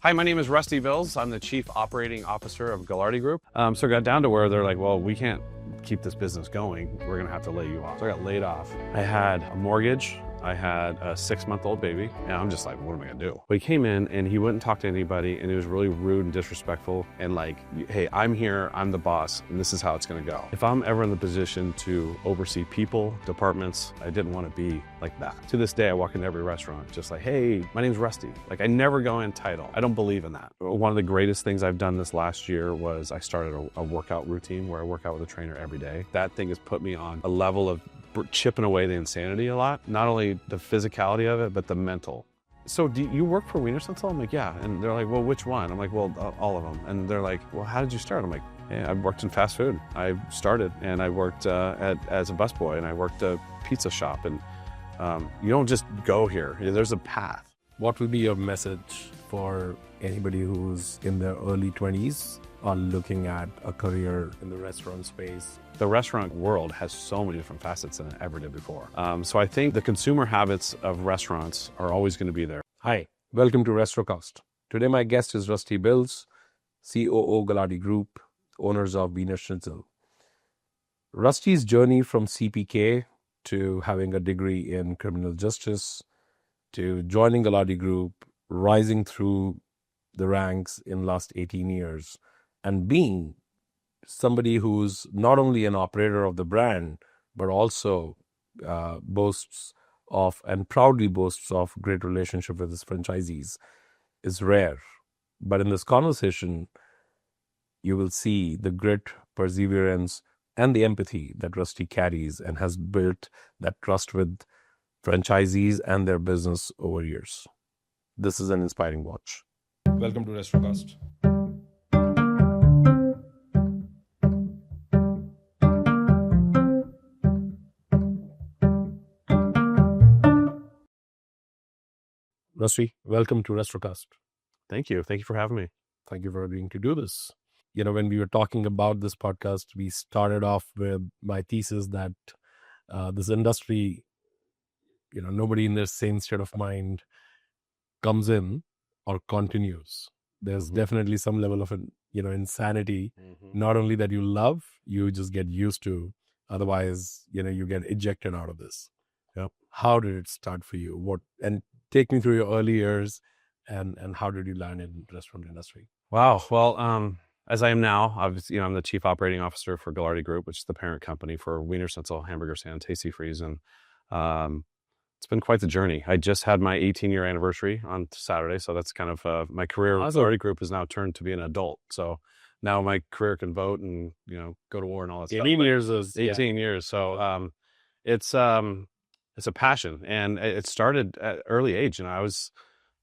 Hi, my name is Rusty Bills. I'm the Chief Operating Officer of Galardi Group. So it got down to where they're like, well, we can't keep this business going. We're gonna have to lay you off. So I got laid off. I had a mortgage. I had a 6-month-old baby, and I'm just like, what am I gonna do? But he came in and he wouldn't talk to anybody, and he was really rude and disrespectful, and like, hey, I'm here, I'm the boss, and this is how it's gonna go. If I'm ever in the position to oversee people, departments, I didn't want to be like that. To this day, I walk into every restaurant just like, hey, my name's Rusty. Like, I never go in title. I don't believe in that. One of the greatest things I've done this last year was I started a workout routine where I work out with a trainer every day. That thing has put me on a level of chipping away the insanity a lot. Not only the physicality of it, but the mental. So do you work for Wienerschnitzel? I'm like, yeah. And they're like, well, which one? I'm like, well, all of them. And they're like, well, how did you start? I'm like, hey, I worked in fast food. I started and I worked as a busboy, and I worked a pizza shop. And you don't just go here. There's a path. What will be your message for anybody who's in their early 20s or looking at a career in the restaurant space? The restaurant world has so many different facets than it ever did before. So I think the consumer habits of restaurants are always going to be there. Hi, welcome to Restrocast. Today my guest is Rusty Bills, COO of Galardi Group, owners of Wienerschnitzel. Rusty's journey from CPK to having a degree in criminal justice to joining Galardi Group, rising through the ranks in last 18 years, and being somebody who's not only an operator of the brand, but also boasts of and proudly boasts of great relationship with his franchisees is rare. But in this conversation, you will see the grit, perseverance, and the empathy that Rusty carries and has built that trust with franchisees and their business over years. This is an inspiring watch. Welcome to Restrocast. Rusty, welcome to Restrocast. Thank you. Thank you for having me. Thank you for agreeing to do this. You know, when we were talking about this podcast, we started off with my thesis that this industry, you know, nobody in their sane state of mind comes in or continues. There's definitely some level of, insanity, not only that you love, you just get used to. Otherwise, you get ejected out of this. Yep. How did it start for you? And take me through your early years and how did you land in the restaurant industry? Wow. Well, as I am now, obviously, I'm the Chief Operating Officer for Galardi Group, which is the parent company for Wienerschnitzel, Hamburger Stand, Tastee Freez, and it's been quite the journey. I just had my 18-year anniversary on Saturday, so that's kind of my career. Awesome. Galardi Group is now turned to be an adult, so now my career can vote and go to war and all that 18 stuff. years is 18 years, so it's a passion, and it started at early age. I was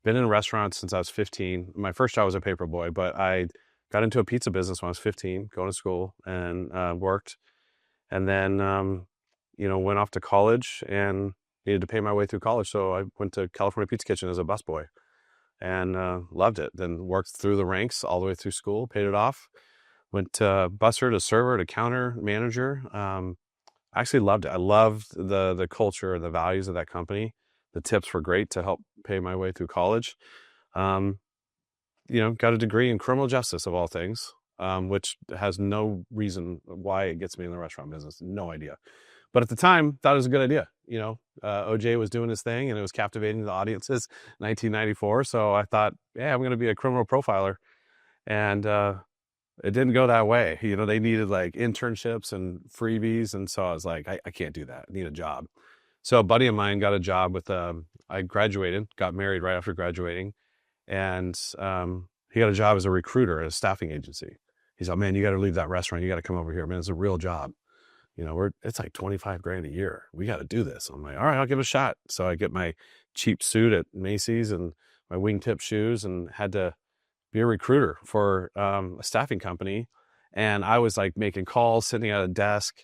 been in restaurants since I was 15. My first job was a paper boy, but I got into a pizza business when I was 15, going to school and worked, and then went off to college and needed to pay my way through college, so I went to California Pizza Kitchen as a busboy and loved it. Then worked through the ranks all the way through school, paid it off. Went to busser to server to counter manager. I actually loved it. I loved the culture and the values of that company. The tips were great to help pay my way through college. Got a degree in criminal justice of all things, which has no reason why it gets me in the restaurant business. No idea. But at the time, thought it was a good idea. OJ was doing his thing and it was captivating the audiences in 1994. So I thought, yeah, I'm going to be a criminal profiler. And it didn't go that way. They needed like internships and freebies. And so I was like, I can't do that. I need a job. So a buddy of mine got a job with, I graduated, got married right after graduating. And he got a job as a recruiter at a staffing agency. He's like, man, you got to leave that restaurant. You got to come over here, man. It's a real job. It's like $25,000 a year. We got to do this. I'm like, all right, I'll give it a shot. So I get my cheap suit at Macy's and my wingtip shoes and had to be a recruiter for a staffing company. And I was like making calls, sitting at a desk,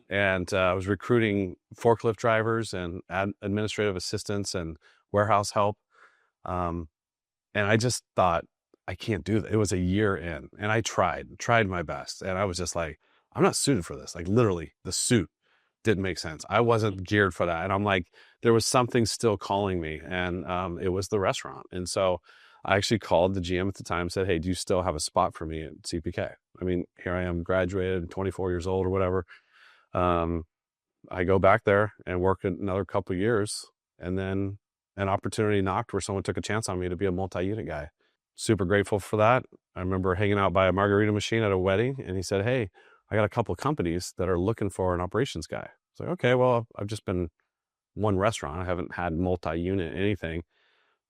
and I was recruiting forklift drivers and administrative assistants and warehouse help. And I just thought, I can't do that. It was a year in, and I tried my best. And I was just like, I'm not suited for this. Like literally the suit didn't make sense. I wasn't geared for that. And I'm like, there was something still calling me, and it was the restaurant. And so I actually called the GM at the time and said, hey, do you still have a spot for me at CPK? I mean, here I am, graduated, 24 years old or whatever. I go back there and work another couple of years, and then an opportunity knocked where someone took a chance on me to be a multi-unit guy. Super grateful for that. I remember hanging out by a margarita machine at a wedding, and he said, hey, I got a couple of companies that are looking for an operations guy. I was like, okay, well, I've just been one restaurant. I haven't had multi-unit anything,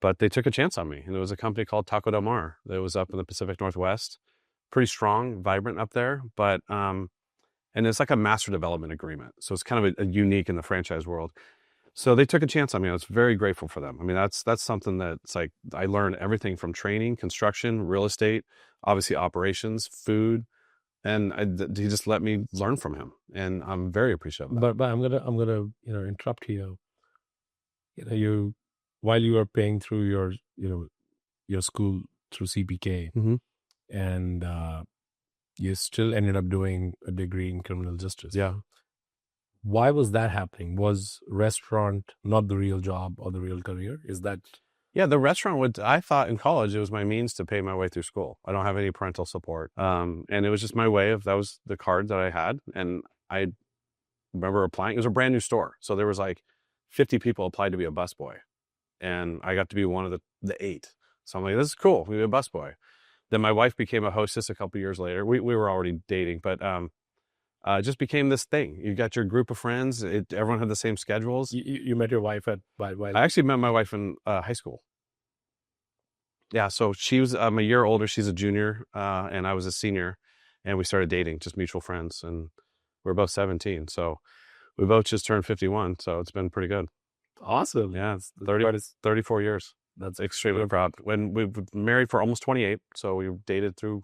but they took a chance on me. And it was a company called Taco Del Mar that was up in the Pacific Northwest. Pretty strong, vibrant up there, but and it's like a master development agreement. So it's kind of a unique in the franchise world. So they took a chance on me. I was very grateful for them. I mean, that's something that's like, I learned everything from training, construction, real estate, obviously operations, food, and he just let me learn from him, and I'm very appreciative of that. But I'm gonna interrupt here. While you were paying through your school through CPK, Mm-hmm. and you still ended up doing a degree in criminal justice. Yeah. Why was that happening? Was restaurant not the real job or the real career? Is that... Yeah, the restaurant I thought in college it was my means to pay my way through school. I don't have any parental support. And it was just my way that was the card that I had. And I remember applying. It was a brand new store. So there was like 50 people applied to be a busboy. And I got to be one of the 8. So I'm like, this is cool. We be a busboy. Then my wife became a hostess a couple years later. We were already dating, but it just became this thing. You got your group of friends. Everyone had the same schedules. You met your wife I actually met my wife in high school. Yeah, so she was I'm a year older. She's a junior, and I was a senior, and we started dating, just mutual friends, and we're both 17. So we both just turned 51. So it's been pretty good. Awesome. Yeah, it's 34 years. That's extremely proud. When we were married for almost 28, so we dated through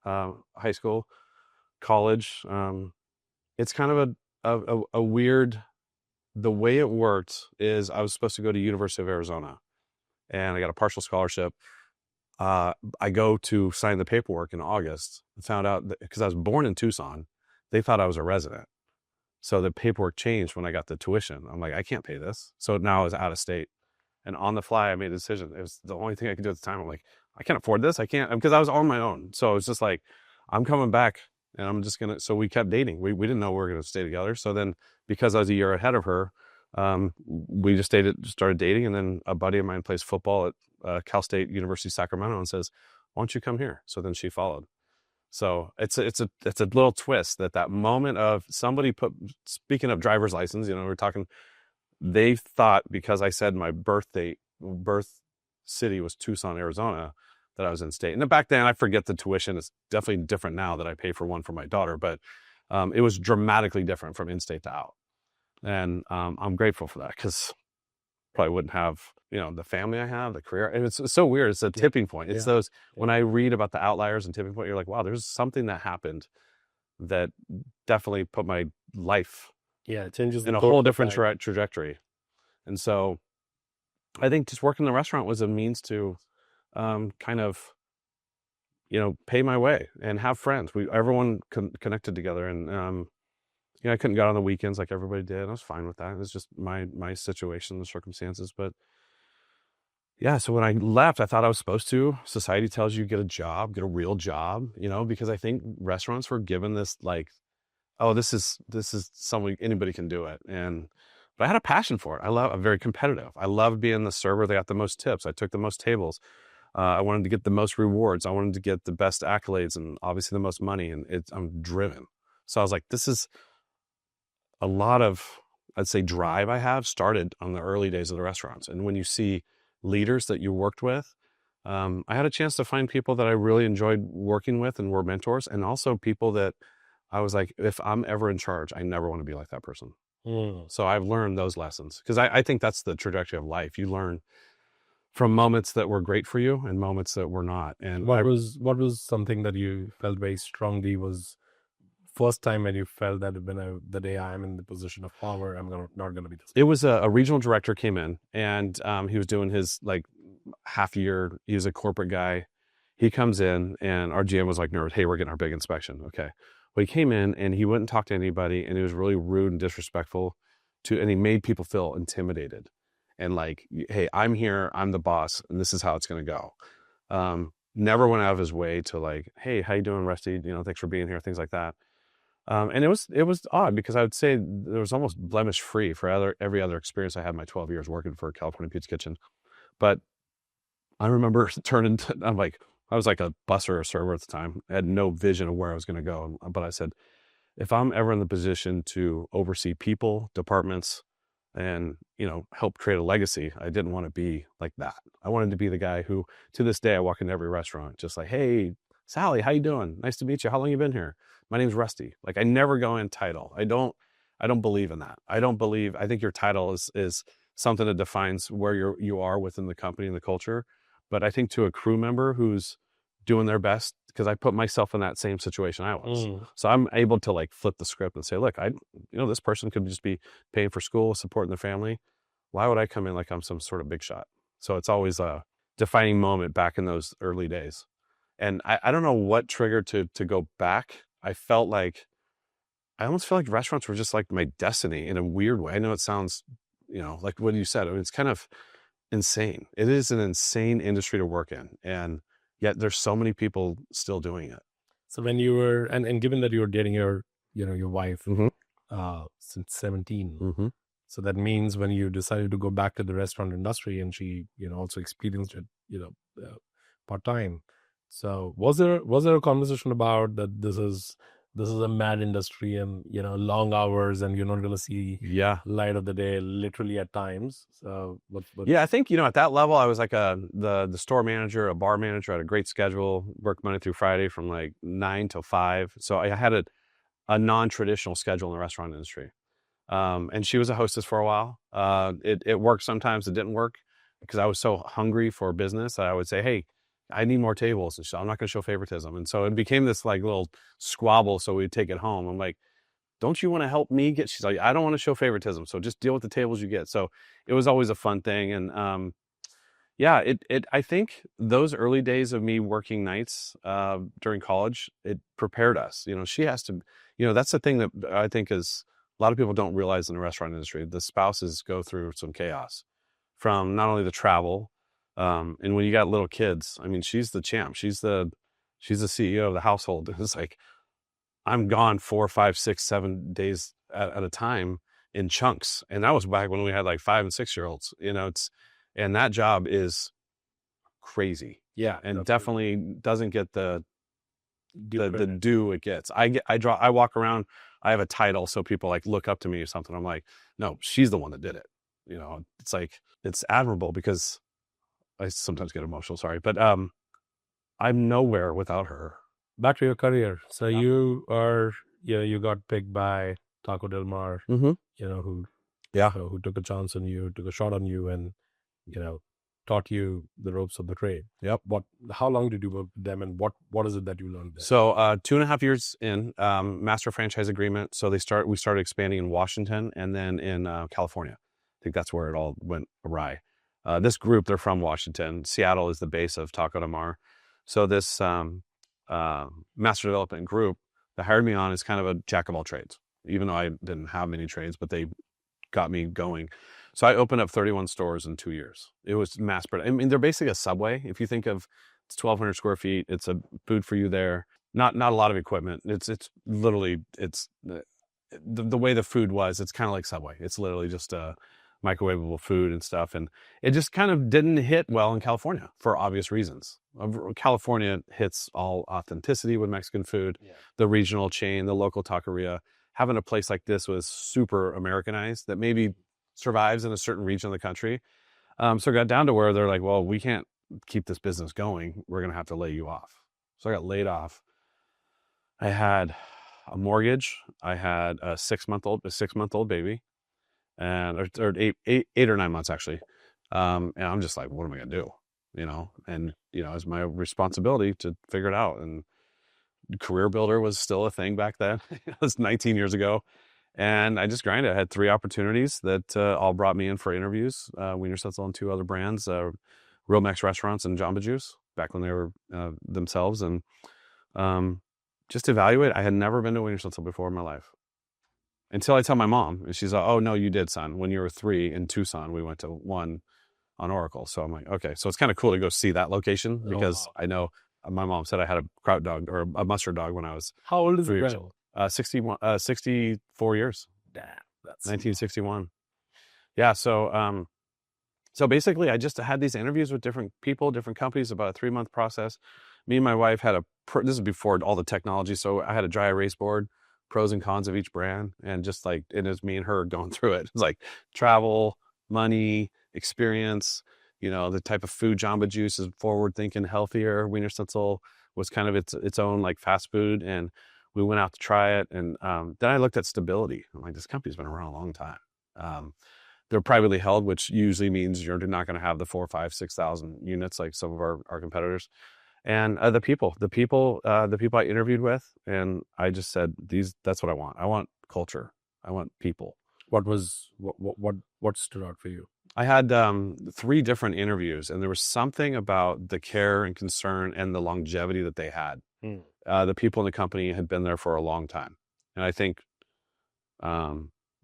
high school, college. It's kind of a weird. The way it worked is I was supposed to go to University of Arizona, and I got a partial scholarship. I go to sign the paperwork in August. I found out that because I was born in Tucson, they thought I was a resident. So the paperwork changed when I got the tuition. I'm like, I can't pay this. So now I was out of state. And on the fly, I made a decision. It was the only thing I could do at the time. I'm like, I can't afford this. I can't, because I was on my own. So it's just like, I'm coming back and I'm just going to, so we kept dating. We didn't know we were going to stay together. So then because I was a year ahead of her, we just started dating. And then a buddy of mine plays football at Cal State University, Sacramento, and says, why don't you come here? So then she followed. So it's a little twist that moment of somebody speaking of driver's license, we're talking, they thought because I said my birth city was Tucson, Arizona, that I was in state. And back then, I forget the tuition. It's definitely different now that I pay for one for my daughter, but it was dramatically different from in-state to out. And I'm grateful for that because probably wouldn't have, the family I have, the career. And it's so weird. It's a tipping point. It's those, when I read about the outliers and tipping point, you're like, wow, there's something that happened that definitely put my life it changes in a whole different trajectory. And so I think just working in the restaurant was a means to kind of, pay my way and have friends. Everyone connected together, and I couldn't go out on the weekends like everybody did. I was fine with that. It was just my situation, the circumstances. But yeah, so when I left, I thought I was supposed to. Society tells you get a job, get a real job, because I think restaurants were given this like, oh, this is something anybody can do it. But I had a passion for it. I'm very competitive. I loved being the server that got the most tips. I took the most tables. I wanted to get the most rewards. I wanted to get the best accolades and obviously the most money. And I'm driven. So I was like, this is a lot of, I'd say, drive I have started on the early days of the restaurants. And when you see leaders that you worked with, I had a chance to find people that I really enjoyed working with and were mentors, and also people that I was like, if I'm ever in charge, I never want to be like that person. So I've learned those lessons because I think that's the trajectory of life. You learn from moments that were great for you and moments that were not. And what was something that you felt very strongly was first time when you felt that the day I'm in the position of power, I'm not going to be this? It was a regional director came in, and he was doing his like half year. He was a corporate guy. He comes in, and our GM was like nervous. Hey, we're getting our big inspection. Okay. Well, he came in and he wouldn't talk to anybody, and he was really rude and disrespectful and he made people feel intimidated and like, hey, I'm here, I'm the boss, and this is how it's going to go. Never went out of his way to like, hey, how you doing, Rusty? Thanks for being here, things like that. And it was odd because I would say there was almost blemish free for every other experience I had in my 12 years working for California Pizza Kitchen. But I remember I was like a busser or server at the time. I had no vision of where I was going to go. But I said, if I'm ever in the position to oversee people, departments, and help create a legacy, I didn't want to be like that. I wanted to be the guy who, to this day, I walk into every restaurant just like, hey, Sally, how you doing? Nice to meet you. How long you been here? My name's Rusty. Like, I never go in title. I don't believe in that. I think your title is something that defines where you are within the company and the culture. But I think to a crew member who's doing their best, because I put myself in that same situation I was. So I'm able to like flip the script and say, look, this person could just be paying for school, supporting their family. Why would I come in like I'm some sort of big shot? So it's always a defining moment back in those early days. And I don't know what triggered to go back. I almost feel like restaurants were just like my destiny in a weird way. I know it sounds, like what you said, it's kind of insane. It is an insane industry to work in. And yet there's so many people still doing it. So when you were, and given that you were dating your wife since 17, so that means when you decided to go back to the restaurant industry and she, also experienced it, part-time. So was there a conversation about that this is a mad industry and, long hours and you're not going to see light of the day literally at times. So what? Yeah, I think, at that level, I was like the store manager, a bar manager, had a great schedule, worked Monday through Friday from like 9 till 5. So I had a non-traditional schedule in the restaurant industry. And she was a hostess for a while. It worked sometimes, it didn't work because I was so hungry for business that I would say, hey, I need more tables. And I'm not going to show favoritism. And so it became this like little squabble. So we'd take it home. I'm like, don't you want to help me get? She's like, I don't want to show favoritism. So just deal with the tables you get. So it was always a fun thing. And I think those early days of me working nights during college, it prepared us. She has to, that's the thing that I think is a lot of people don't realize in the restaurant industry. The spouses go through some chaos from not only the travel, and when you got little kids, I mean, she's the champ. She's the CEO of the household. It's like, I'm gone 4, 5, 6, 7 days at a time in chunks. And that was back when we had like 5 and 6-year-olds, and that job is crazy. Yeah. And definitely doesn't get the due it gets. I walk around, I have a title, so people like look up to me or something. I'm like, no, she's the one that did it. It's like, it's admirable because I sometimes get emotional, sorry, but I'm nowhere without her. Back to your career. So you are, you got picked by Taco Del Mar, who took a chance on you, took a shot on you, and taught you the ropes of the trade. Yep. How long did you work with them, and what is it that you learned there? So 2.5 years in, master franchise agreement. So we started expanding in Washington and then in California. I think that's where it all went awry. This group, they're from Washington. Seattle is the base of Taco Del Mar. So this master development group that hired me on is kind of a jack of all trades, even though I didn't have many trades, but they got me going. So I opened up 31 stores in 2 years. It was mass production. I mean, they're basically a Subway. If you think of, it's 1,200 square feet. It's a food for you there. Not a lot of equipment. It's literally, it's the way the food was. It's kind of like Subway. It's literally just a microwavable food and stuff. And it just kind of didn't hit well in California for obvious reasons. California hits all authenticity with Mexican food, the regional chain, the local taqueria. Having a place like this was super Americanized that maybe survives in a certain region of the country. So it got down to where they're like, well, we can't keep this business going. We're going to have to lay you off. So I got laid off. I had a mortgage. I had a 6-month-old baby, and or 8 or 9 months actually. And I'm just like, what am I going to do? And it's my responsibility to figure it out. And Career Builder was still a thing back then. It was 19 years ago. And I just grinded. I had 3 opportunities that all brought me in for interviews. Wienerschnitzel and 2 other brands, Real Mex Restaurants and Jamba Juice, back when they were themselves. And just evaluate. I had never been to Wienerschnitzel before in my life. Until I tell my mom. And she's like, oh, no, you did, son. When you were 3 in Tucson, we went to one on Oracle. So I'm like, okay. So it's kind of cool to go see that location because I know my mom said I had a kraut dog or a mustard dog when I was How old is 3 years Grell? old. 64 years. Damn, that's 1961. Yeah. So basically, I just had these interviews with different people, different companies, about a 3-month process. Me and my wife had this is before all the technology. So I had a dry erase board, pros and cons of each brand. And just like, it was me and her going through it. It's like travel, money, experience, the type of food. Jamba Juice is forward thinking, healthier. Wienerschnitzel was kind of its own like fast food. And we went out to try it. And then I looked at stability. I'm like, this company's been around a long time. They're privately held, which usually means you're not going to have the 4, 5, 6,000 units like some of our competitors. And the people I interviewed with, and I just said, that's what I want. I want culture. I want people. What stood out for you? I had 3 different interviews, and there was something about the care and concern and the longevity that they had. The people in the company had been there for a long time, and I think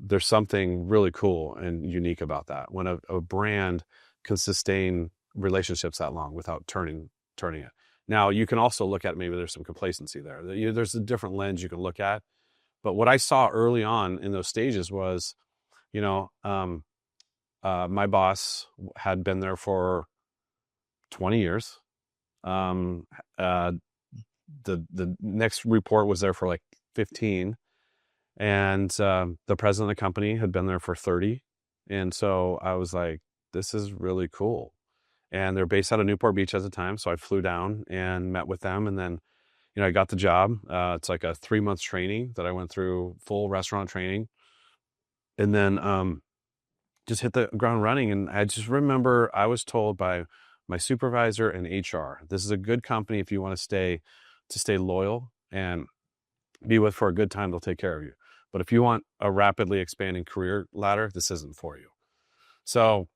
there's something really cool and unique about that when a brand can sustain relationships that long without turning it. Now, you can also look at maybe there's some complacency there. There's a different lens you can look at. But what I saw early on in those stages was, my boss had been there for 20 years. The next report was there for like 15. And the president of the company had been there for 30. And so I was like, this is really cool. And they're based out of Newport Beach at the time. So I flew down and met with them. And then, I got the job. It's like a 3-month training that I went through, full restaurant training. And then just hit the ground running. And I just remember I was told by my supervisor and HR, this is a good company if you want to stay loyal and be with for a good time, they'll take care of you. But if you want a rapidly expanding career ladder, this isn't for you. So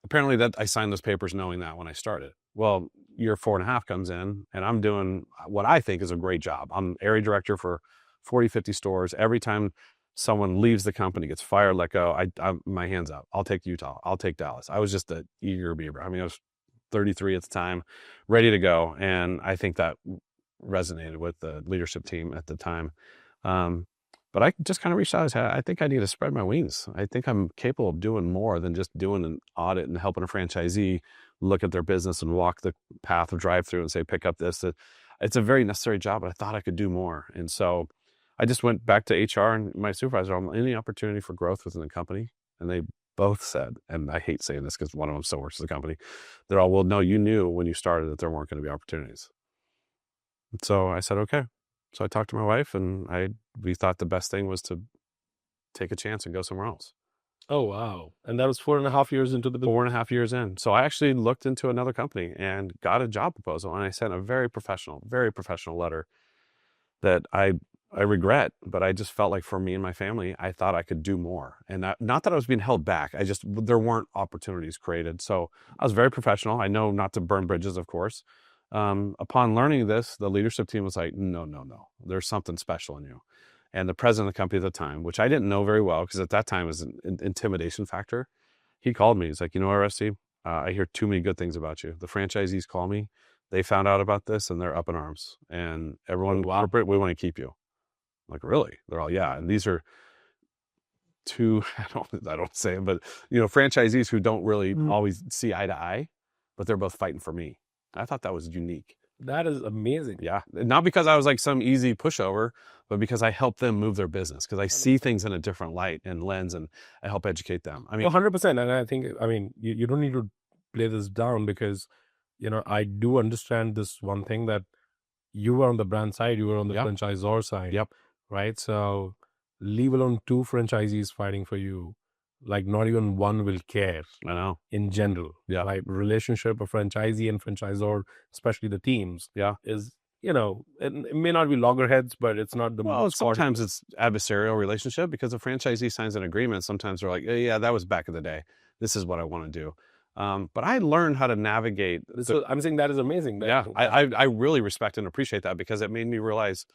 apparently that I signed those papers knowing that when I started. Well, year 4.5 comes in and I'm doing what I think is a great job. I'm area director for 40, 50 stores. Every time someone leaves the company, gets fired, let go, I'm my hands up. I'll take Utah. I'll take Dallas. I was just an eager beaver. I mean, I was 33 at the time, ready to go. And I think that resonated with the leadership team at the time. But I just kind of reached out. I think I need to spread my wings. I think I'm capable of doing more than just doing an audit and helping a franchisee look at their business and walk the path of drive-through and say, pick up this. It's a very necessary job, but I thought I could do more. And so I just went back to HR and my supervisor on any opportunity for growth within the company. And they both said, and I hate saying this because one of them still works at the company, they're all, well, no, you knew when you started that there weren't going to be opportunities. So I said, okay. So I talked to my wife and we thought the best thing was to take a chance and go somewhere else. Oh, wow. And that was 4.5 years into the business. 4.5 years in. So I actually looked into another company and got a job proposal. And I sent a very professional letter that I regret, but I just felt like for me and my family, I thought I could do more. And not that I was being held back. There weren't opportunities created. So I was very professional. I know not to burn bridges, of course. Upon learning this, the leadership team was like, no, there's something special in you. And the president of the company at the time, which I didn't know very well, because at that time it was an intimidation factor. He called me. He's like, Rusty, I hear too many good things about you. The franchisees call me. They found out about this and they're up in arms. And everyone, corporate, we want to keep you. I'm like, really? They're all, yeah. And these are two, I don't say it, but franchisees who don't really always see eye to eye, but they're both fighting for me. I thought that was unique. That is amazing. Yeah. Not because I was like some easy pushover, but because I help them move their business, because I see things in a different light and lens and I help educate them. I mean, 100%. And I think, you don't need to play this down because, I do understand this one thing that you were on the brand side, you were on the franchisor side. Yep. Right. So leave alone 2 franchisees fighting for you. Like not even one will care. I know. In general. Yeah. Like relationship of franchisee and franchisor, especially the teams. Yeah. Is, it may not be loggerheads, but it's not the most. Sometimes it's adversarial relationship because a franchisee signs an agreement. Sometimes they're like, yeah, that was back in the day. This is what I want to do. But I learned how to navigate. So I'm saying that is amazing. Yeah. I really respect and appreciate that because it made me realize,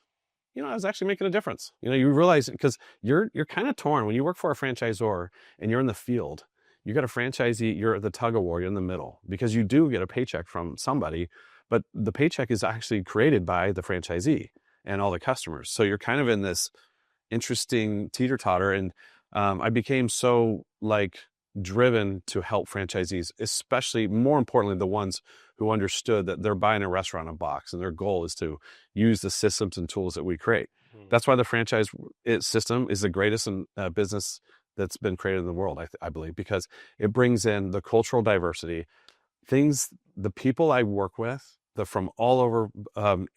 I was actually making a difference. You realize because you're kind of torn when you work for a franchisor and you're in the field. You got a franchisee, you're the tug of war, you're in the middle, because you do get a paycheck from somebody, but the paycheck is actually created by the franchisee and all the customers. So you're kind of in this interesting teeter-totter. And I became so like driven to help franchisees, especially more importantly, the ones who understood that they're buying a restaurant in a box and their goal is to use the systems and tools that we create. That's why the franchise system is the greatest in business that's been created in the world, I believe, because it brings in the cultural diversity, the people I work with, from all over,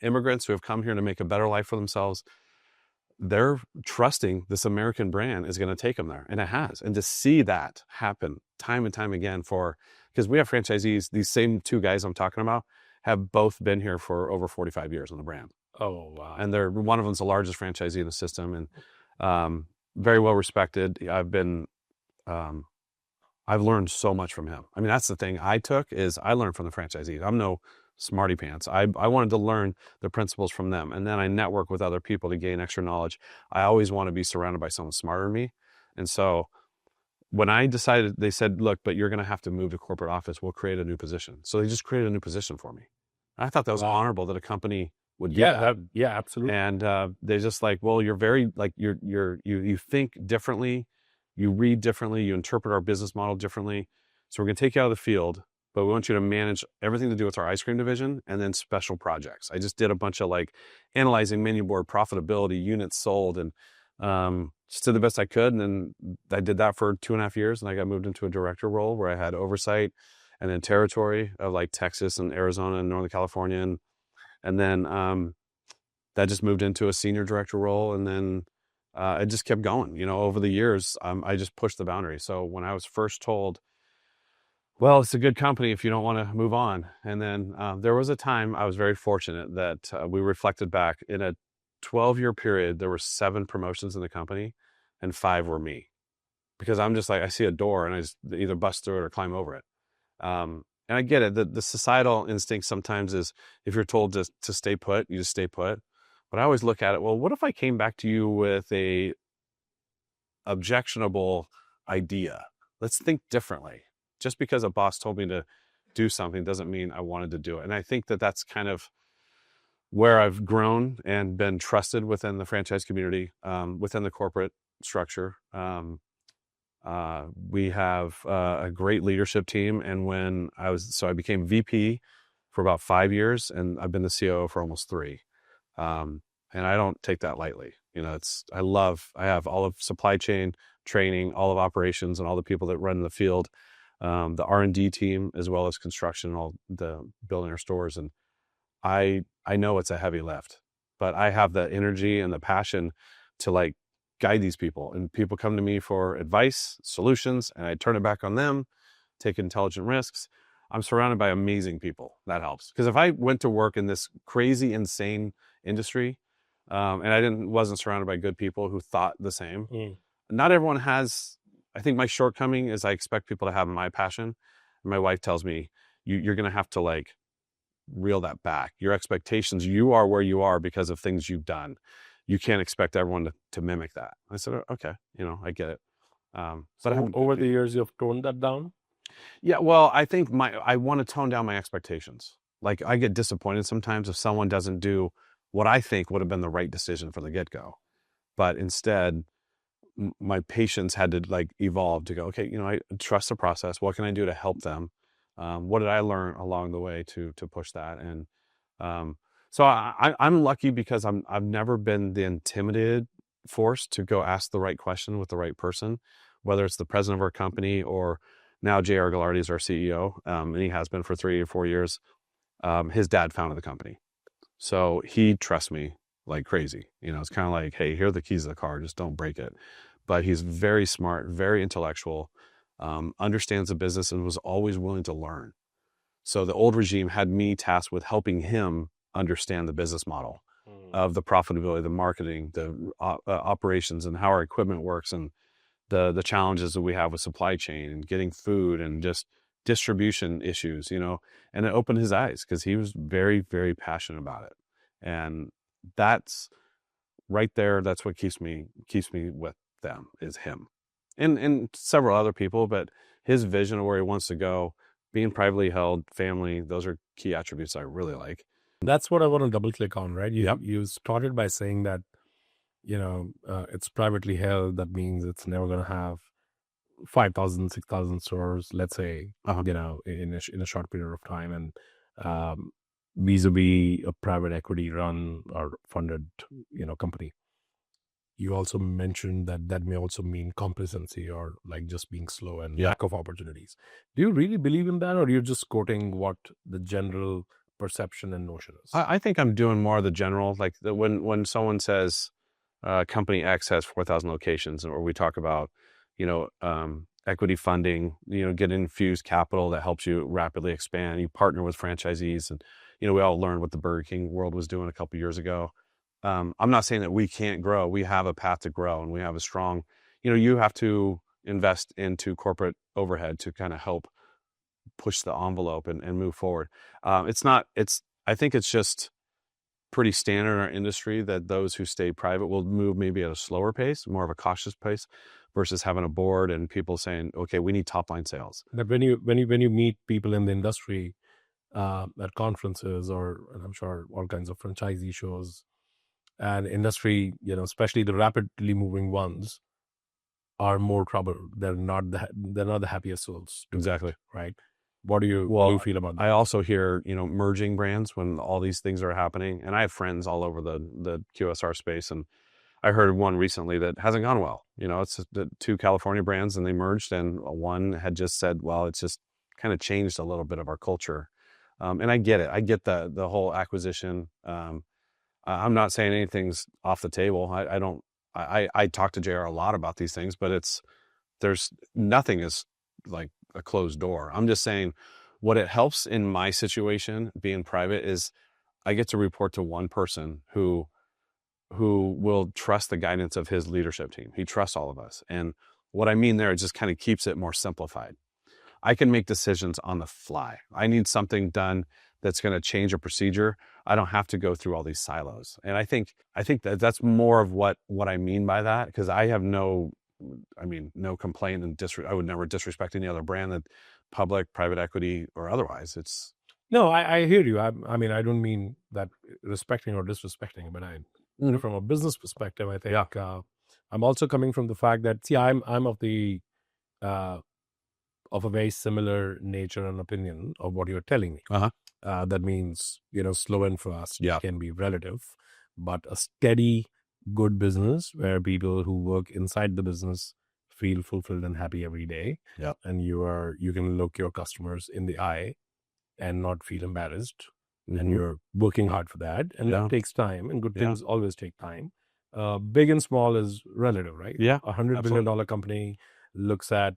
immigrants who have come here to make a better life for themselves. They're trusting this American brand is going to take them there, and it has. And to see that happen time and time again, because we have franchisees, these same two guys I'm talking about have both been here for over 45 years on the brand. Oh, wow. And one of them's the largest franchisee in the system, and very well respected. I've learned so much from him. I mean, that's the thing I learned from the franchisees. I'm no smarty pants. I wanted to learn the principles from them. And then I network with other people to gain extra knowledge. I always want to be surrounded by someone smarter than me. And so when I decided, they said, look, but you're going to have to move to corporate office. We'll create a new position. So they just created a new position for me. I thought that was honorable that a company would do that. Yeah, absolutely. And they're just like, well, you're very, like, you think differently, you read differently, you interpret our business model differently. So we're going to take you out of the field, but we want you to manage everything to do with our ice cream division and then special projects. I just did a bunch of like analyzing menu board profitability, units sold, and just did the best I could. And then I did that for 2.5 years, and I got moved into a director role where I had oversight and then territory of like Texas and Arizona and Northern California. And then that just moved into a senior director role. And then it just kept going, over the years. I just pushed the boundary. So when I was first told, well, it's a good company if you don't want to move on. And then there was a time I was very fortunate that we reflected back in a 12-year period, there were 7 promotions in the company and 5 were me, because I'm just like, I see a door and I just either bust through it or climb over it. And I get it. The societal instinct sometimes is if you're told to stay put, you just stay put. But I always look at it, well, what if I came back to you with a objectionable idea? Let's think differently. Just because a boss told me to do something doesn't mean I wanted to do it. And I think that that's kind of where I've grown and been trusted within the franchise community, within the corporate structure. We have a great leadership team. And I became VP for about 5 years, and I've been the COO for almost 3. And I don't take that lightly. I have all of supply chain training, all of operations, and all the people that run the field, the R&D team, as well as construction, all the building our stores. And I know it's a heavy lift, but I have the energy and the passion to like guide these people, and people come to me for advice, solutions, and I turn it back on them, take intelligent risks. I'm surrounded by amazing people. That helps. Because if I went to work in this crazy, insane industry, and I wasn't surrounded by good people who thought the same, not everyone has. I think my shortcoming is I expect people to have my passion. And my wife tells me, you're going to have to like reel that back. Your expectations, you are where you are because of things you've done. You can't expect everyone to mimic that. I said, okay, I get it. So over the years, you've toned that down? Yeah, well, I think I want to tone down my expectations. Like, I get disappointed sometimes if someone doesn't do what I think would have been the right decision for the get-go. But instead, my patience had to like evolve to go, okay, I trust the process. What can I do to help them? What did I learn along the way to push that? And so I'm lucky because I've never been the intimidated force to go ask the right question with the right person, whether it's the president of our company or now J.R. Galardi is our CEO, and he has been for 3 or 4 years. His dad founded the company, so he trusts me like crazy. It's kind of like, hey, here are the keys of the car, just don't break it. But he's very smart, very intellectual, understands the business, and was always willing to learn. So the old regime had me tasked with helping him understand the business model of the profitability, the marketing, the operations, and how our equipment works, and the challenges that we have with supply chain and getting food and just distribution issues, and it opened his eyes because he was very, very passionate about it. And that's right there. That's what keeps me with them, is him. and several other people, but his vision of where he wants to go, being privately held, family, those are key attributes I really like. That's what I want to double click on, right? Yep. You started by saying that, it's privately held. That means it's never going to have 5,000, 6,000 stores, let's say, in a short period of time. And vis-a-vis a private equity run or funded, company. You also mentioned that may also mean complacency or like just being slow and Yeah. lack of opportunities. Do you really believe in that, or you're just quoting what the general perception and notion is? I think I'm doing more of the general, like when someone says company X has 4,000 locations, or we talk about, equity funding, get infused capital that helps you rapidly expand. You partner with franchisees, and we all learned what the Burger King world was doing a couple years ago. I'm not saying that we can't grow. We have a path to grow, and we have a strong, you have to invest into corporate overhead to kind of help push the envelope and move forward. I think it's just pretty standard in our industry that those who stay private will move maybe at a slower pace, more of a cautious pace, versus having a board and people saying, okay, we need top line sales. But when you meet people in the industry at conferences, and I'm sure all kinds of franchisee shows and industry, especially the rapidly moving ones, are more troubled. They're not the happiest souls. Exactly. Right. What do you feel about that? I also hear, merging brands when all these things are happening. And I have friends all over the QSR space. And I heard one recently that hasn't gone well. It's the two California brands and they merged, and one had just said, well, it's just kind of changed a little bit of our culture. And I get it. I get the whole acquisition. I'm not saying anything's off the table. I talk to JR a lot about these things, but there's nothing is like a closed door. I'm just saying what it helps in my situation being private is I get to report to one person who will trust the guidance of his leadership team. He trusts all of us. And what I mean there, it just kind of keeps it more simplified. I can make decisions on the fly. I need something done that's going to change a procedure. I don't have to go through all these silos. And I think that's more of what I mean by that, because I have no complaint and I would never disrespect any other brand, that public, private equity, or otherwise. No, I hear you. I mean, I don't mean that respecting or disrespecting, but from a business perspective, I think I'm also coming from the fact that, see, I'm of the of a very similar nature and opinion of what you're telling me. That means, slow and fast can be relative, but a steady, good business where people who work inside the business feel fulfilled and happy every day. And you can look your customers in the eye and not feel embarrassed. And you're working hard for that. And that takes time, and good things always take time. Big and small is relative, right? Yeah. $100 billion company looks at,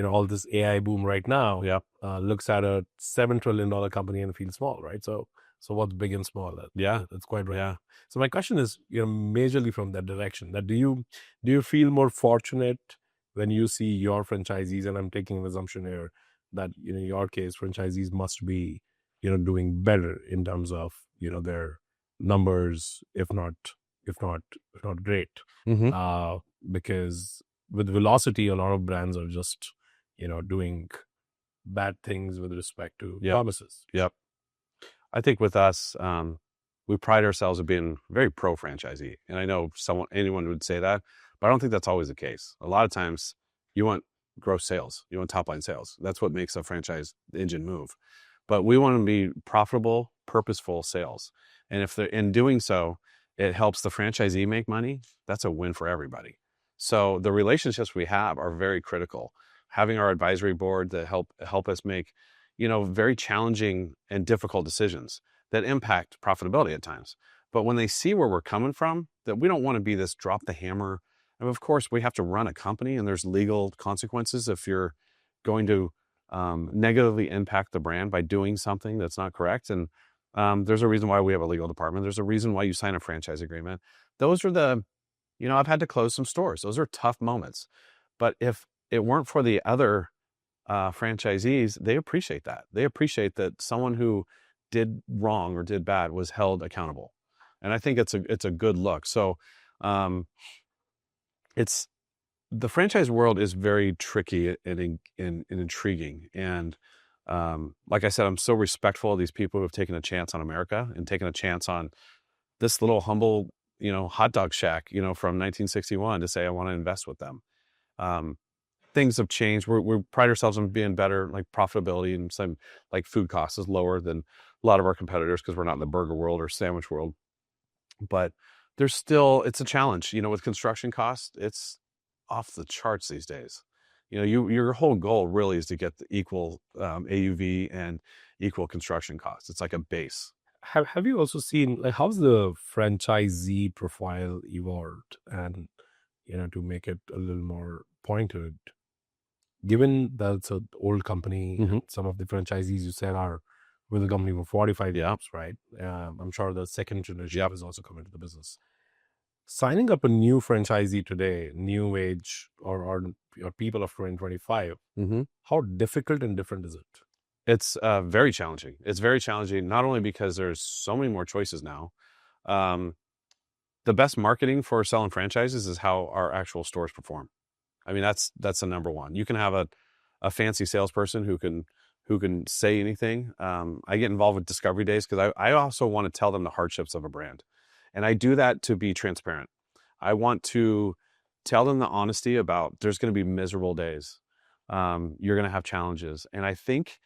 all this AI boom right now, looks at a $7 trillion company and feels small, right? So what's big and small? That's quite right. Yeah. So my question is, majorly from that direction, that do you feel more fortunate when you see your franchisees, and I'm taking an assumption here that, in your case, franchisees must be, doing better in terms of, their numbers, if not great. Because with velocity, a lot of brands are just, doing bad things with respect to promises. Yep. I think with us, we pride ourselves on being very pro franchisee. And I know anyone would say that, but I don't think that's always the case. A lot of times you want gross sales, you want top line sales. That's what makes a franchise engine move. But we want to be profitable, purposeful sales. And if they're in doing so, it helps the franchisee make money. That's a win for everybody. So the relationships we have are very critical. Having our advisory board that help us make, very challenging and difficult decisions that impact profitability at times. But when they see where we're coming from, that we don't want to be this drop the hammer. And of course, we have to run a company, and there's legal consequences if you're going to negatively impact the brand by doing something that's not correct. And there's a reason why we have a legal department. There's a reason why you sign a franchise agreement. Those are I've had to close some stores. Those are tough moments. But if it weren't for the other franchisees, they appreciate that. They appreciate that someone who did wrong or did bad was held accountable. And I think it's a good look. So the franchise world is very tricky and intriguing. And like I said, I'm so respectful of these people who have taken a chance on America and taken a chance on this little humble, hot dog shack, from 1961 to say, I want to invest with them. Things have changed. We pride ourselves on being better, like profitability, and some like food costs is lower than a lot of our competitors because we're not in the burger world or sandwich world. But it's a challenge, with construction costs. It's off the charts these days. Your whole goal really is to get the equal AUV and equal construction costs. It's like a base. Have you also seen, like, how's the franchisee profile evolved, and to make it a little more pointed, given that it's an old company, Mhm. and some of the franchisees you said are with the company for 45 Yeah. years, right? I'm sure the second generation Yep. has also come into the business. Signing up a new franchisee today, new age or people of 2025, Mm-hmm. how difficult and different is it? It's very challenging. It's very challenging, not only because there's so many more choices now. The best marketing for selling franchises is how our actual stores perform. I mean, that's the number one. You can have a fancy salesperson who can say anything. I get involved with discovery days because I also want to tell them the hardships of a brand, and I do that to be transparent. I want to tell them the honesty about there's going to be miserable days. You're going to have challenges, and I think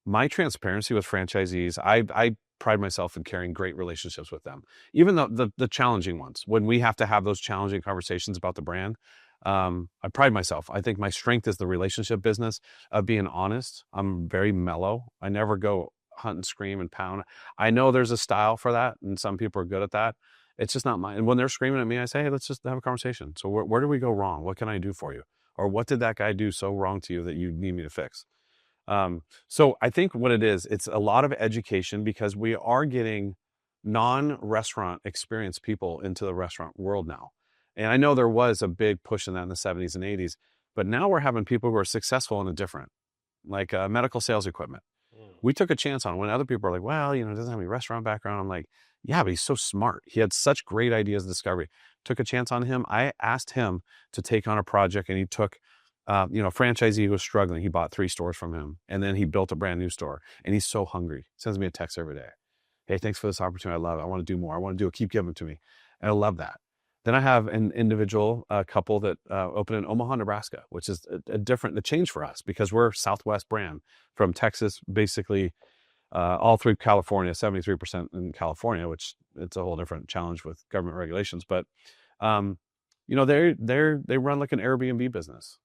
my transparency with franchisees, I pride myself in carrying great relationships with them, even though the challenging ones, when we have to have those challenging conversations about the brand. I pride myself. I think my strength is the relationship business of being honest. I'm very mellow. I never go hunt and scream and pound. I know there's a style for that, and some people are good at that. It's just not mine. And when they're screaming at me, I say, hey, let's just have a conversation. So where did we go wrong? What can I do for you? Or what did that guy do so wrong to you that you need me to fix? So I think what it is, it's a lot of education because we are getting non-restaurant experienced people into the restaurant world now. And I know there was a big push in that in the 70s and 80s, but now we're having people who are successful in a different, like medical sales equipment. We took a chance on when other people are like, well, doesn't have any restaurant background. I'm like, yeah, but he's so smart. He had such great ideas and discovery. Took a chance on him. I asked him to take on a project, and he took a franchisee who was struggling. He bought 3 stores from him, and then he built a brand new store. And he's so hungry. Sends me a text every day. Hey, thanks for this opportunity. I love it. I want to do more. I want to do it. Keep giving it to me. And I love that. Then I have an individual couple that opened in Omaha, Nebraska, which is a change for us because we're a Southwest brand from Texas, basically all through California, 73% in California, which it's a whole different challenge with government regulations. But they run like an Airbnb business.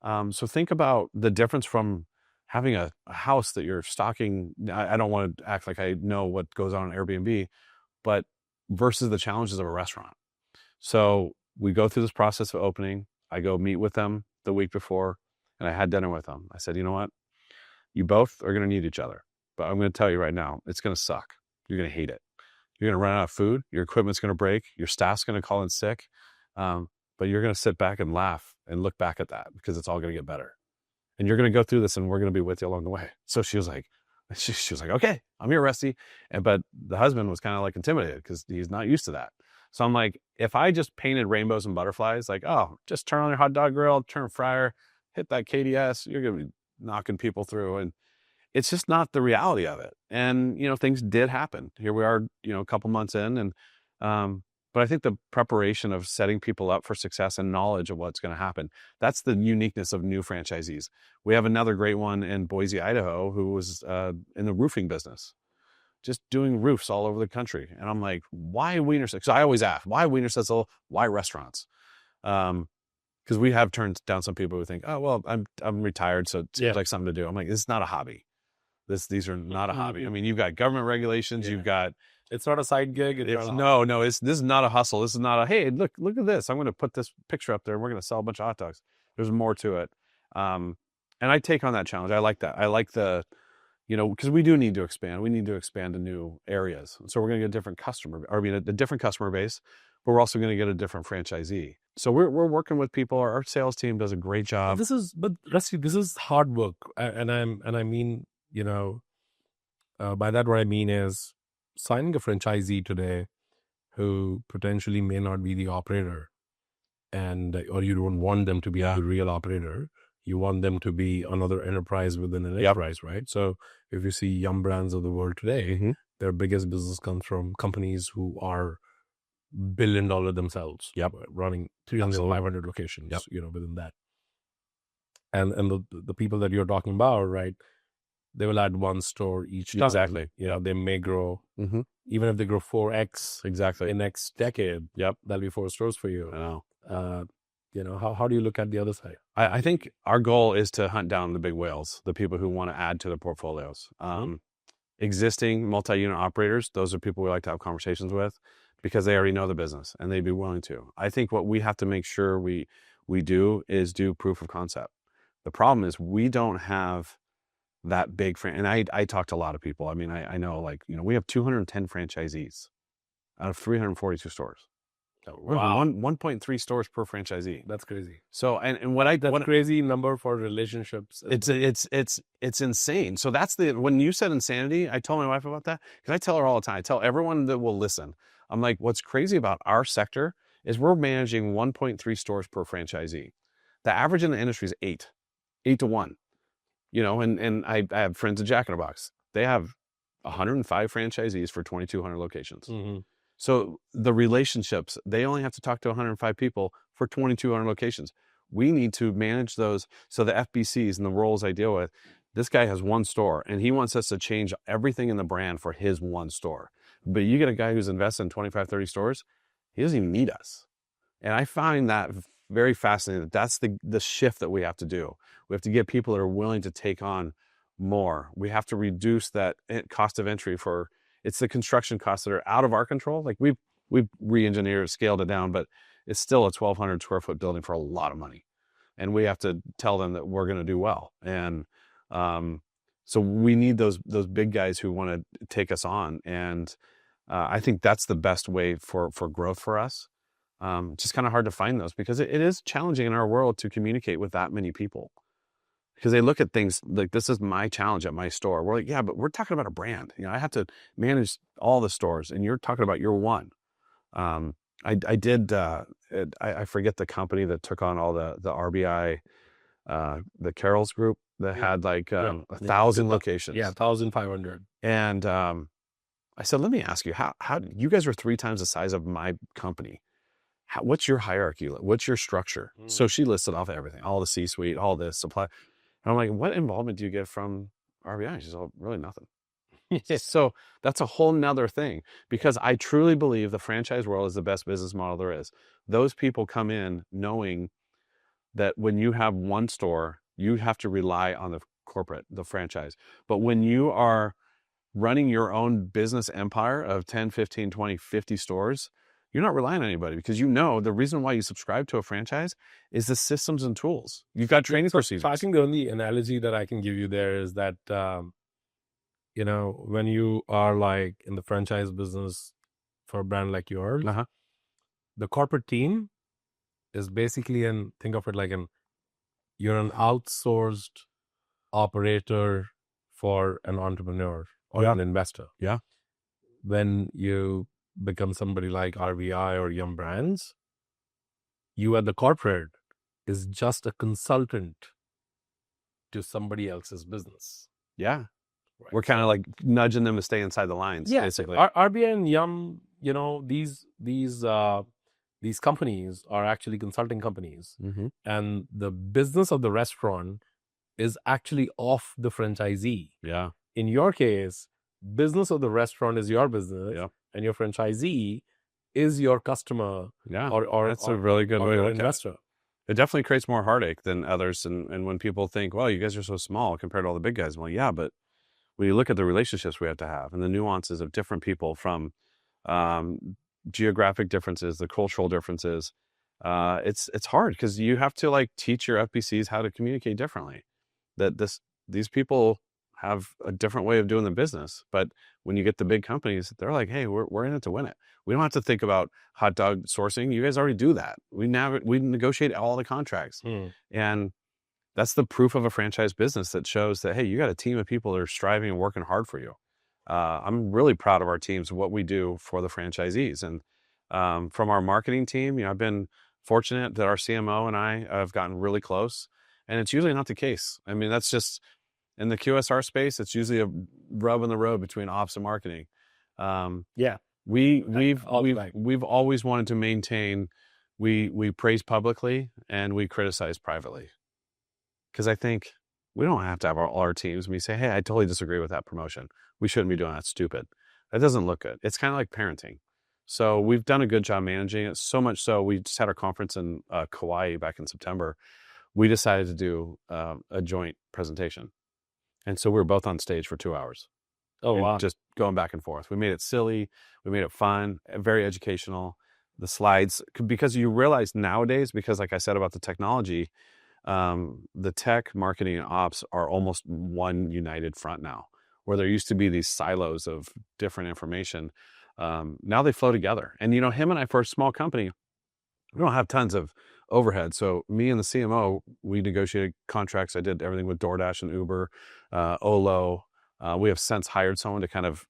So think about the difference from having a house that you're stocking. I don't want to act like I know what goes on in Airbnb, but versus the challenges of a restaurant. So we go through this process of opening. I go meet with them the week before, and I had dinner with them. I said, you know what? You both are going to need each other, but I'm going to tell you right now, it's going to suck. You're going to hate it. You're going to run out of food. Your equipment's going to break. Your staff's going to call in sick. But you're going to sit back and laugh and look back at that because it's all going to get better. And you're going to go through this, and we're going to be with you along the way. So she was like, okay, I'm here, Rusty. But the husband was kind of like intimidated because he's not used to that. So I'm like, if I just painted rainbows and butterflies, like, oh, just turn on your hot dog grill, turn fryer, hit that KDS, you're going to be knocking people through. And it's just not the reality of it. And, things did happen. Here we are, a couple months in. And, but I think the preparation of setting people up for success and knowledge of what's going to happen, that's the uniqueness of new franchisees. We have another great one in Boise, Idaho, who was in the roofing business, just doing roofs all over the country. And I'm like, why Wienerschnitzel? So I always ask, why Wienerschnitzel? Why restaurants? Because we have turned down some people who think, oh, well, I'm retired, so it seems like something to do. I'm like, this is not a hobby. These are not a hobby. I mean, you've got government regulations. You've got, it's not a side gig. this is not a hustle. This is not a, hey, look at this. I'm going to put this picture up there and we're going to sell a bunch of hot dogs. There's more to it. And I take on that challenge. I like that. I like because we do need to expand. We need to expand to new areas. So we're going to get a different a different customer base, but we're also going to get a different franchisee. So we're working with people. Our sales team does a great job. But Rusty, this is hard work. And I mean, by that, what I mean is signing a franchisee today who potentially may not be the operator or you don't want them to be a real operator. You want them to be another enterprise within an enterprise, right? So if you see Yum Brands of the world today, their biggest business comes from companies who are $1 billion themselves, running 300, 500 locations, within that. And the people that you're talking about, right? They will add one store each time. Exactly. They may grow, even if they grow 4x in next decade. That'll be 4 stores for you. I know. How do you look at the other side? I think our goal is to hunt down the big whales, the people who want to add to their portfolios. Existing multi-unit operators, those are people we like to have conversations with because they already know the business and they'd be willing to. I think what we have to make sure we do is do proof of concept. The problem is we don't have that big and I talk to a lot of people. I mean, I know we have 210 franchisees out of 342 stores. Wow. 1.3 stores per franchisee. That's crazy. So that's crazy number for relationships. It's insane. So that's when you said insanity, I told my wife about that because I tell her all the time. I tell everyone that will listen. I'm like, what's crazy about our sector is we're managing 1.3 stores per franchisee. The average in the industry is 8 to 1. And I have friends at Jack in the Box. They have 105 franchisees for 2,200 locations. So the relationships, they only have to talk to 105 people for 2,200 locations. We need to manage those. So the FBCs and the roles I deal with, this guy has one store and he wants us to change everything in the brand for his one store. But you get a guy who's invested in 25, 30 stores, he doesn't even need us. And I find that very fascinating. That's the shift that we have to do. We have to get people that are willing to take on more. We have to reduce that cost of entry it's the construction costs that are out of our control. Like we've re-engineered, scaled it down, but it's still a 1,200 square foot building for a lot of money. And we have to tell them that we're going to do well. And so we need those big guys who want to take us on. And I think that's the best way for growth for us. Just kind of hard to find those because it is challenging in our world to communicate with that many people. Because they look at things like, this is my challenge at my store. We're like, yeah, but we're talking about a brand. I have to manage all the stores and you're talking about your one. I forget the company that took on all the RBI, the Carroll's group that had 1,000 locations. 1,500. And I said, let me ask you, how you guys are 3 times the size of my company. What's your hierarchy? What's your structure? So she listed off everything, all the C-suite, all this supply. And I'm like, what involvement do you get from RBI? She's all, really nothing. So that's a whole nother thing because I truly believe the franchise world is the best business model there is. Those people come in knowing that when you have one store, you have to rely on the franchise. But when you are running your own business empire of 10, 15, 20, 50 stores, you're not relying on anybody because the reason why you subscribe to a franchise is the systems and tools. You've got training procedures. So I think the only analogy that I can give you there is that, when you are in the franchise business for a brand like yours, the corporate team is basically, think of it like you're an outsourced operator for an entrepreneur or an investor. Yeah. When you become somebody like RBI or Yum Brands, you at the corporate is just a consultant to somebody else's business. Yeah. Right. We're kind of like nudging them to stay inside the lines, basically. RBI and Yum, these companies are actually consulting companies. And the business of the restaurant is actually off the franchisee. Yeah. In your case, business of the restaurant is your business, and your franchisee is your customer. Yeah, or that's a really good way to look at it. It definitely creates more heartache than others. And when people think, well, you guys are so small compared to all the big guys. Well, yeah, but when you look at the relationships we have to have and the nuances of different people from geographic differences, the cultural differences, it's hard because you have to teach your FBCs how to communicate differently. That these people have a different way of doing the business. But when you get the big companies, they're like, hey, we're in it to win it. We don't have to think about hot dog sourcing. You guys already do that. We negotiate all the contracts. And that's the proof of a franchise business that shows that, hey, you got a team of people that are striving and working hard for you. I'm really proud of our teams, what we do for the franchisees. And from our marketing team, I've been fortunate that our CMO and I have gotten really close, and it's usually not the case. I mean, that's just in the QSR space. It's usually a rub in the road between ops and marketing. Yeah. We've always wanted to maintain. We praise publicly and we criticize privately, because I think we don't have to have all our teams. We say, hey, I totally disagree with that promotion. We shouldn't be doing that. Stupid. That doesn't look good. It's kind of like parenting. So we've done a good job managing it. So much so, we just had our conference in Kauai back in September. We decided to do a joint presentation. And so we were both on stage for 2 hours. Oh, wow. Just going back and forth. We made it silly. We made it fun, very educational. The slides, because you realize nowadays, because like I said about the technology, the tech, marketing, and ops are almost one united front now, where there used to be these silos of different information. Now they flow together. And, him and I, for a small company, we don't have tons of overhead. So me and the CMO, we negotiated contracts. I did everything with DoorDash and Uber, Olo. We have since hired someone to kind of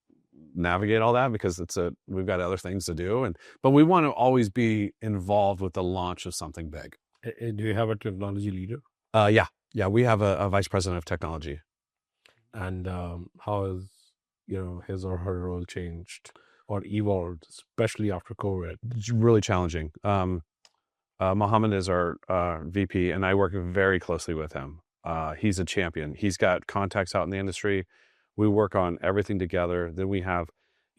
navigate all that, because we've got other things to do. But we want to always be involved with the launch of something big. Do you have a technology leader? Yeah. We have a vice president of technology. And how has his or her role changed or evolved, especially after COVID? It's really challenging. Mohammed is our VP, and I work very closely with him. He's a champion. He's got contacts out in the industry. We work on everything together. Then we have,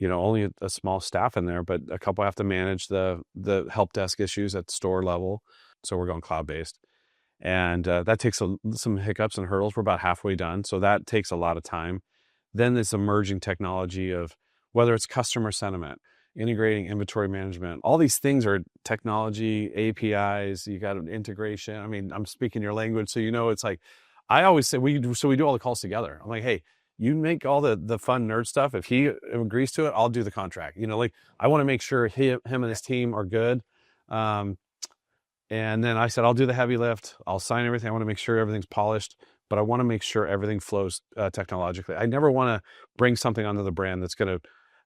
only a small staff in there, but a couple have to manage the help desk issues at store level. So we're going cloud-based. And that takes some hiccups and hurdles. We're about halfway done. So that takes a lot of time. Then this emerging technology of whether it's customer sentiment, integrating inventory management, all these things are technology, APIs, you got an integration. I mean, I'm speaking your language, so it's like, I always say we do all the calls together. I'm like, hey, you make all the fun nerd stuff. If he agrees to it, I'll do the contract. I want to make sure him and his team are good. And then I said, I'll do the heavy lift. I'll sign everything. I want to make sure everything's polished, but I want to make sure everything flows technologically. I never want to bring something onto the brand that's going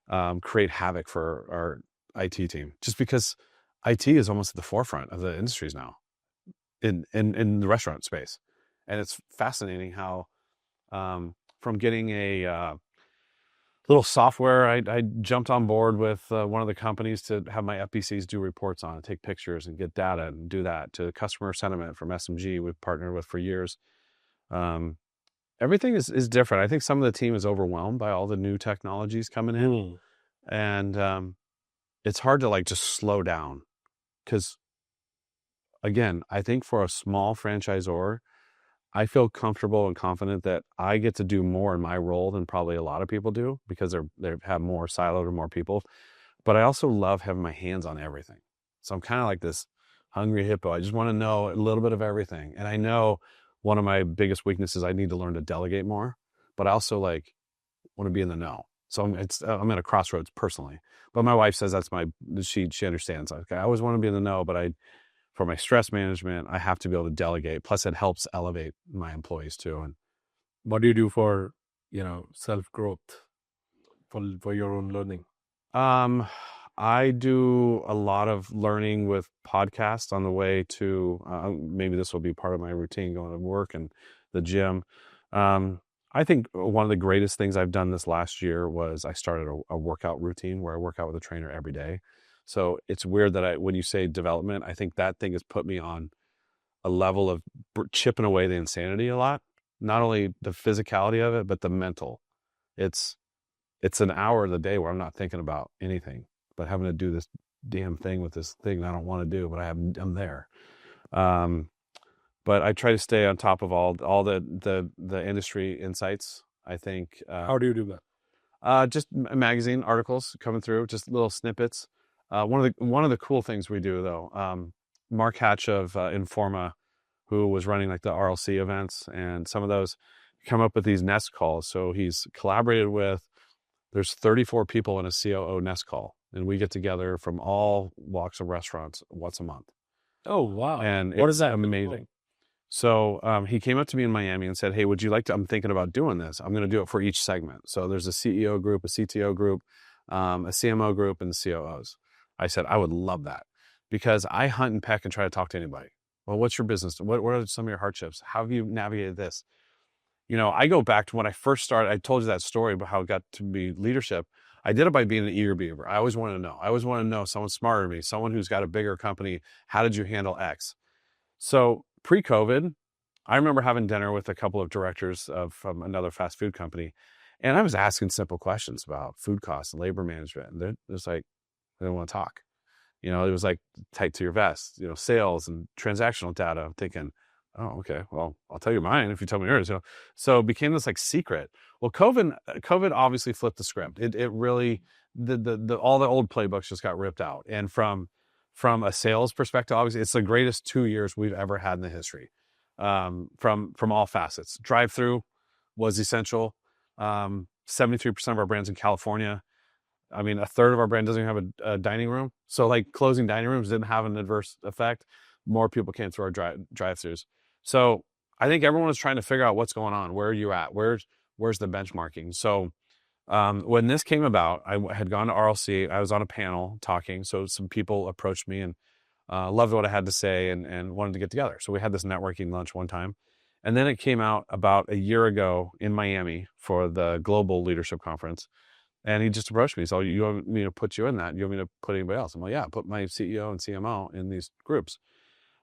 to create havoc for our IT team, just because IT is almost at the forefront of the industries now in the restaurant space. And it's fascinating how from getting a little software, I jumped on board with one of the companies to have my FBCs do reports on, take pictures and get data and do that, to customer sentiment from SMG we've partnered with for years. Everything is different. I think some of the team is overwhelmed by all the new technologies coming in. And it's hard to just slow down, because again, I think for a small franchisor, I feel comfortable and confident that I get to do more in my role than probably a lot of people do, because they have more siloed or more people. But I also love having my hands on everything. So I'm kind of like this hungry hippo. I just want to know a little bit of everything. And I know one of my biggest weaknesses, I need to learn to delegate more, but I also want to be in the know. So I'm at a crossroads personally. But my wife says she understands. I always want to be in the know, but for my stress management, I have to be able to delegate. Plus, it helps elevate my employees too. And what do you do for, self-growth, for your own learning? I do a lot of learning with podcasts on the way to, maybe this will be part of my routine going to work and the gym. I think one of the greatest things I've done this last year was I started a workout routine where I work out with a trainer every day. So it's weird that when you say development, I think that thing has put me on a level of chipping away the insanity a lot. Not only the physicality of it, but the mental. It's an hour of the day where I'm not thinking about anything, but having to do this damn thing with this thing I don't want to do, but I'm there. But I try to stay on top of all the industry insights. I think. How do you do that? Just magazine articles coming through, just little snippets. One of the cool things we do though, Mark Hatch of Informa, who was running the RLC events and some of those, come up with these Nest calls. So he's collaborated with. There's 34 people in a COO Nest call, and we get together from all walks of restaurants once a month. Oh wow! And what is that? Amazing. So he came up to me in Miami and said, hey, would you like to, I'm thinking about doing this. I'm going to do it for each segment. So there's a CEO group, a CTO group, a CMO group, and the COOs. I said, I would love that. because I hunt and peck and try to talk to anybody. Well, what's your business? What are some of your hardships? How have you navigated this? I go back to when I first started. I told you that story about how it got to be leadership. I did it by being an eager beaver. I always wanted to know. I always want to know someone smarter than me, someone who's got a bigger company. How did you handle X? So pre-COVID, I remember having dinner with a couple of directors from another fast food company, and I was asking simple questions about food costs and labor management. And they're just like, they don't want to talk. It was like tight to your vest, sales and transactional data. I'm thinking, oh, okay, well, I'll tell you mine if you tell me yours. So it became this like secret. Well, COVID obviously flipped the script. It really, the all the old playbooks just got ripped out. And from a sales perspective, obviously it's the greatest 2 years we've ever had in the history. From all facets. Drive-through was essential. 73% of our brands in California. I mean, a third of our brand doesn't even have a dining room. So like closing dining rooms didn't have an adverse effect. More people came through our drive-throughs. So I think everyone was trying to figure out what's going on. Where are you at? Where's the benchmarking? So when this came about, I had gone to RLC. I was on a panel talking. So some people approached me and loved what I had to say and wanted to get together. So we had this networking lunch one time. And then it came out about a year ago in Miami for the Global Leadership Conference. And he just approached me. So you want me to put you in that? You want me to put anybody else? I'm like, yeah, put my CEO and CMO in these groups.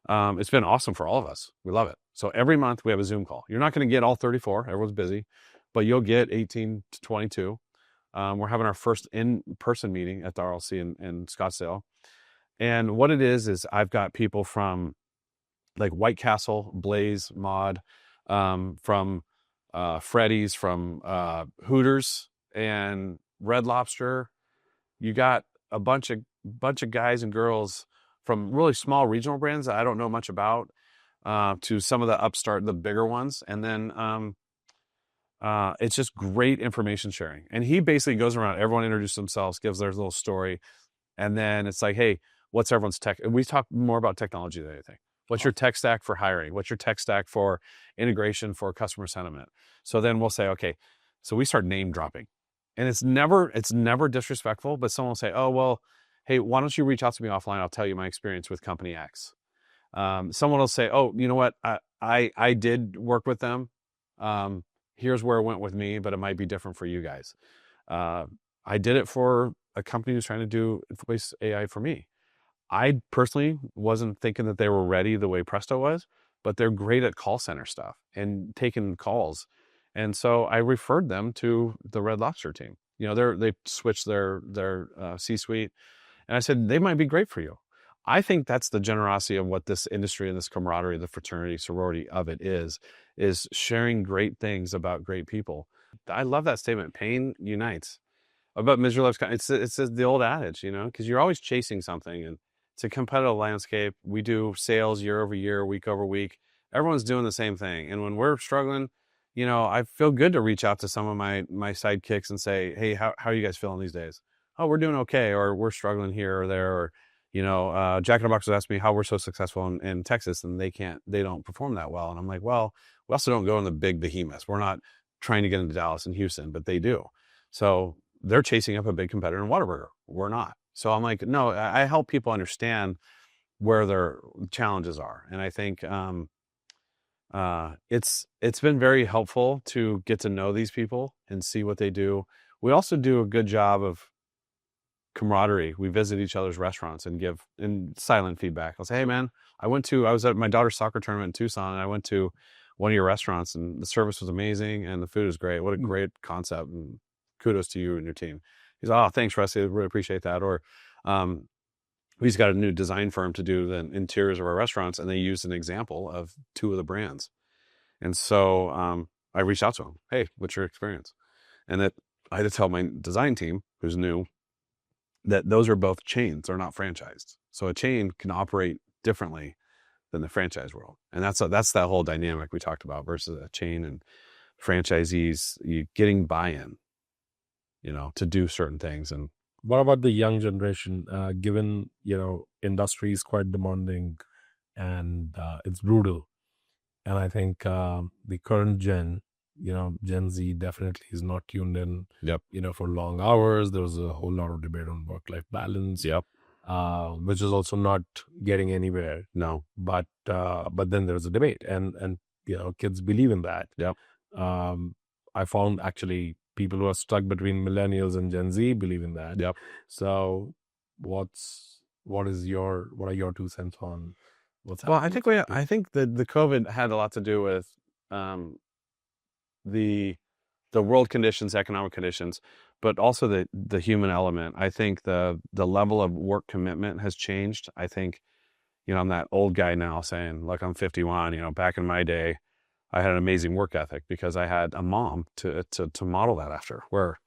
It's been awesome for all of us. We love it. So every month we have a Zoom call. You're not going to get all 34. Everyone's busy, but you'll get 18 to 22. We're having our first in-person meeting at the RLC in Scottsdale. And what it is I've got people from like White Castle, Blaze, Mod, from Freddy's, from Hooters and Red Lobster. You got a bunch of guys and girls from really small regional brands that I don't know much about, to some of the bigger ones. And then it's just great information sharing. And he basically goes around, everyone introduces themselves, gives their little story. And then it's like, hey, what's everyone's tech? We talk more about technology than anything. What's your tech stack for hiring? What's your tech stack for integration for customer sentiment? So then we'll say, okay, so we start name dropping. And it's never disrespectful, but someone will say, oh, well, hey, why don't you reach out to me offline? I'll tell you my experience with company X. Someone will say, oh, you know what? I did work with them. Here's where it went with me, but it might be different for you guys. I did it for a company who's trying to do voice AI for me. I personally wasn't thinking that they were ready the way Presto was, but they're great at call center stuff and taking calls. And so I referred them to the Red Lobster team. They switched their C-suite, and I said, they might be great for you. I think that's the generosity of what this industry and this camaraderie, the fraternity, sorority of it is sharing great things about great people. I love that statement. Pain unites. About misery loves kind. It's the old adage, because you're always chasing something, and it's a competitive landscape. We do sales year over year, week over week. Everyone's doing the same thing, and when we're struggling, I feel good to reach out to some of my sidekicks and say, hey, how are you guys feeling these days? Oh, we're doing okay, or we're struggling here or there, or Jack in the Box was asking me how we're so successful in Texas, and they don't perform that well. And I'm like, well, we also don't go in the big behemoths. We're not trying to get into Dallas and Houston, but they do. So they're chasing up a big competitor in Whataburger. We're not. So I'm like, no, I help people understand where their challenges are. And I think it's been very helpful to get to know these people and see what they do. We also do a good job of camaraderie. We visit each other's restaurants and give silent feedback. I'll say, hey man, I was at my daughter's soccer tournament in Tucson, and I went to one of your restaurants, and the service was amazing and the food is great. What a great concept, and kudos to you and your team. He's, oh, thanks, Rusty. I really appreciate that. Or we just got a new design firm to do the interiors of our restaurants, and they used an example of two of the brands. And so I reached out to him. Hey, what's your experience? And that I had to tell my design team, who's new, that those are both chains. They're not franchised. So a chain can operate differently than the franchise world. And that's that whole dynamic we talked about versus a chain and franchisees, you getting buy-in, to do certain things. And what about the young generation? Given, industry is quite demanding and it's brutal. And I think the current Gen Z definitely is not tuned in, Yep. For long hours. There was a whole lot of debate on work-life balance. Yep. which is also not getting anywhere. No. But then there's a debate, and kids believe in that. Yep. I found actually people who are stuck between millennials and Gen Z believe in that. Yep. So what are your 2 cents on what's Well, happening? I think that the COVID had a lot to do with the world conditions, economic conditions, but also the human element. I think the level of work commitment has changed. I think, I'm that old guy now saying, look, I'm 51. Back in my day, I had an amazing work ethic because I had a mom to model that after. Where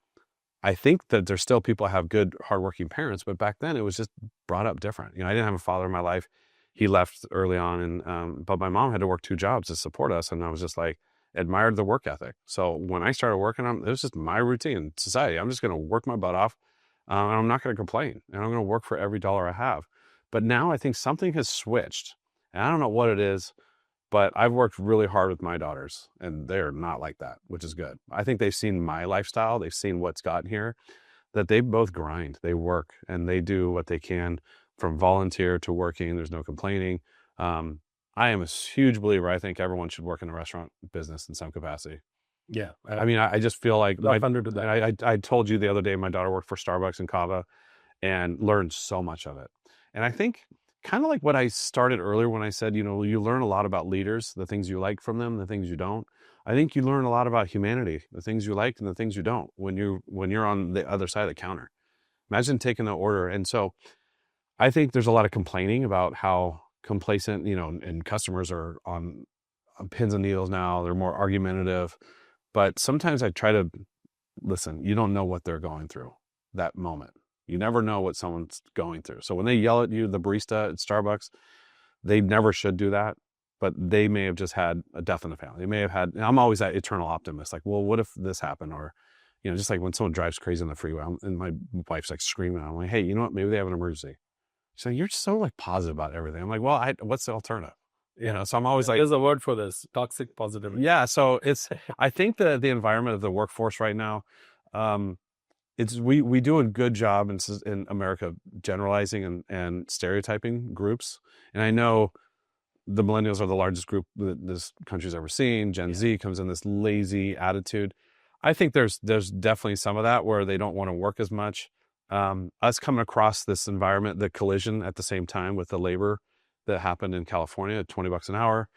I think that there's still people who have good, hardworking parents, but back then it was just brought up different. I didn't have a father in my life. He left early on, and but my mom had to work 2 jobs to support us, and I was just like admired the work ethic. So when I started working on it, was just my routine in society. I'm just going to work my butt off, and I'm not going to complain, and I'm going to work for every dollar I have. But now I think something has switched, and I don't know what it is. But I've worked really hard with my daughters, and they're not like that, which is good. I think they've seen my lifestyle. They've seen what's gotten here, that they both grind. They work, and they do what they can from volunteer to working. There's no complaining. I am a huge believer. I think everyone should work in the restaurant business in some capacity. Yeah. I mean, I just feel like Thunder to that. I told you the other day, my daughter worked for Starbucks in Cava and learned so much of it. And I think kind of like what I started earlier when I said, you learn a lot about leaders, the things you like from them, the things you don't. I think you learn a lot about humanity, the things you like and the things you don't when you're on the other side of the counter. Imagine taking the order. And so I think there's a lot of complaining about how complacent, and customers are on pins and needles now. They're more argumentative. But sometimes I try to listen. You don't know what they're going through that moment. You never know what someone's going through. So when they yell at you, the barista at Starbucks, they never should do that. But they may have just had a death in the family. They may have had, I'm always that eternal optimist. Like, well, what if this happened? Or, just like when someone drives crazy on the freeway and my wife's like screaming, I'm like, hey, you know what? Maybe they have an emergency. She's like, you're so like positive about everything. I'm like, well, what's the alternative? So I'm always like, there's a word for this, toxic positivity. Yeah. So I think the environment of the workforce right now, we do a good job in America generalizing and stereotyping groups. And I know the millennials are the largest group that this country's ever seen. Gen Z comes in this lazy attitude. I think there's definitely some of that where they don't want to work as much. Us coming across this environment, the collision at the same time with the labor that happened in California at $20 an hour,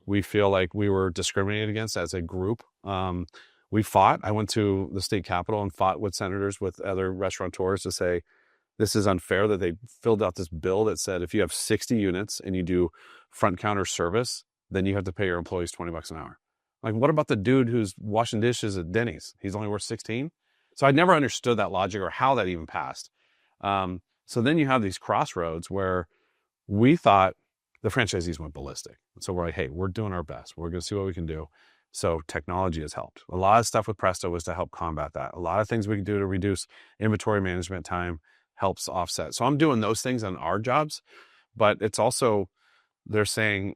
we feel like we were discriminated against as a group. We fought. I went to the state capitol and fought with senators, with other restaurateurs to say, this is unfair, that they filled out this bill that said if you have 60 units and you do front counter service, then you have to pay your employees $20 an hour. Like, what about the dude who's washing dishes at Denny's? He's only worth 16. So I never understood that logic or how that even passed. So then you have these crossroads where we thought the franchisees went ballistic. So we're like, hey, we're doing our best. We're going to see what we can do. So technology has helped. A lot of stuff with Presto was to help combat that. A lot of things we can do to reduce inventory management time helps offset. So I'm doing those things on our jobs, but it's also, they're saying,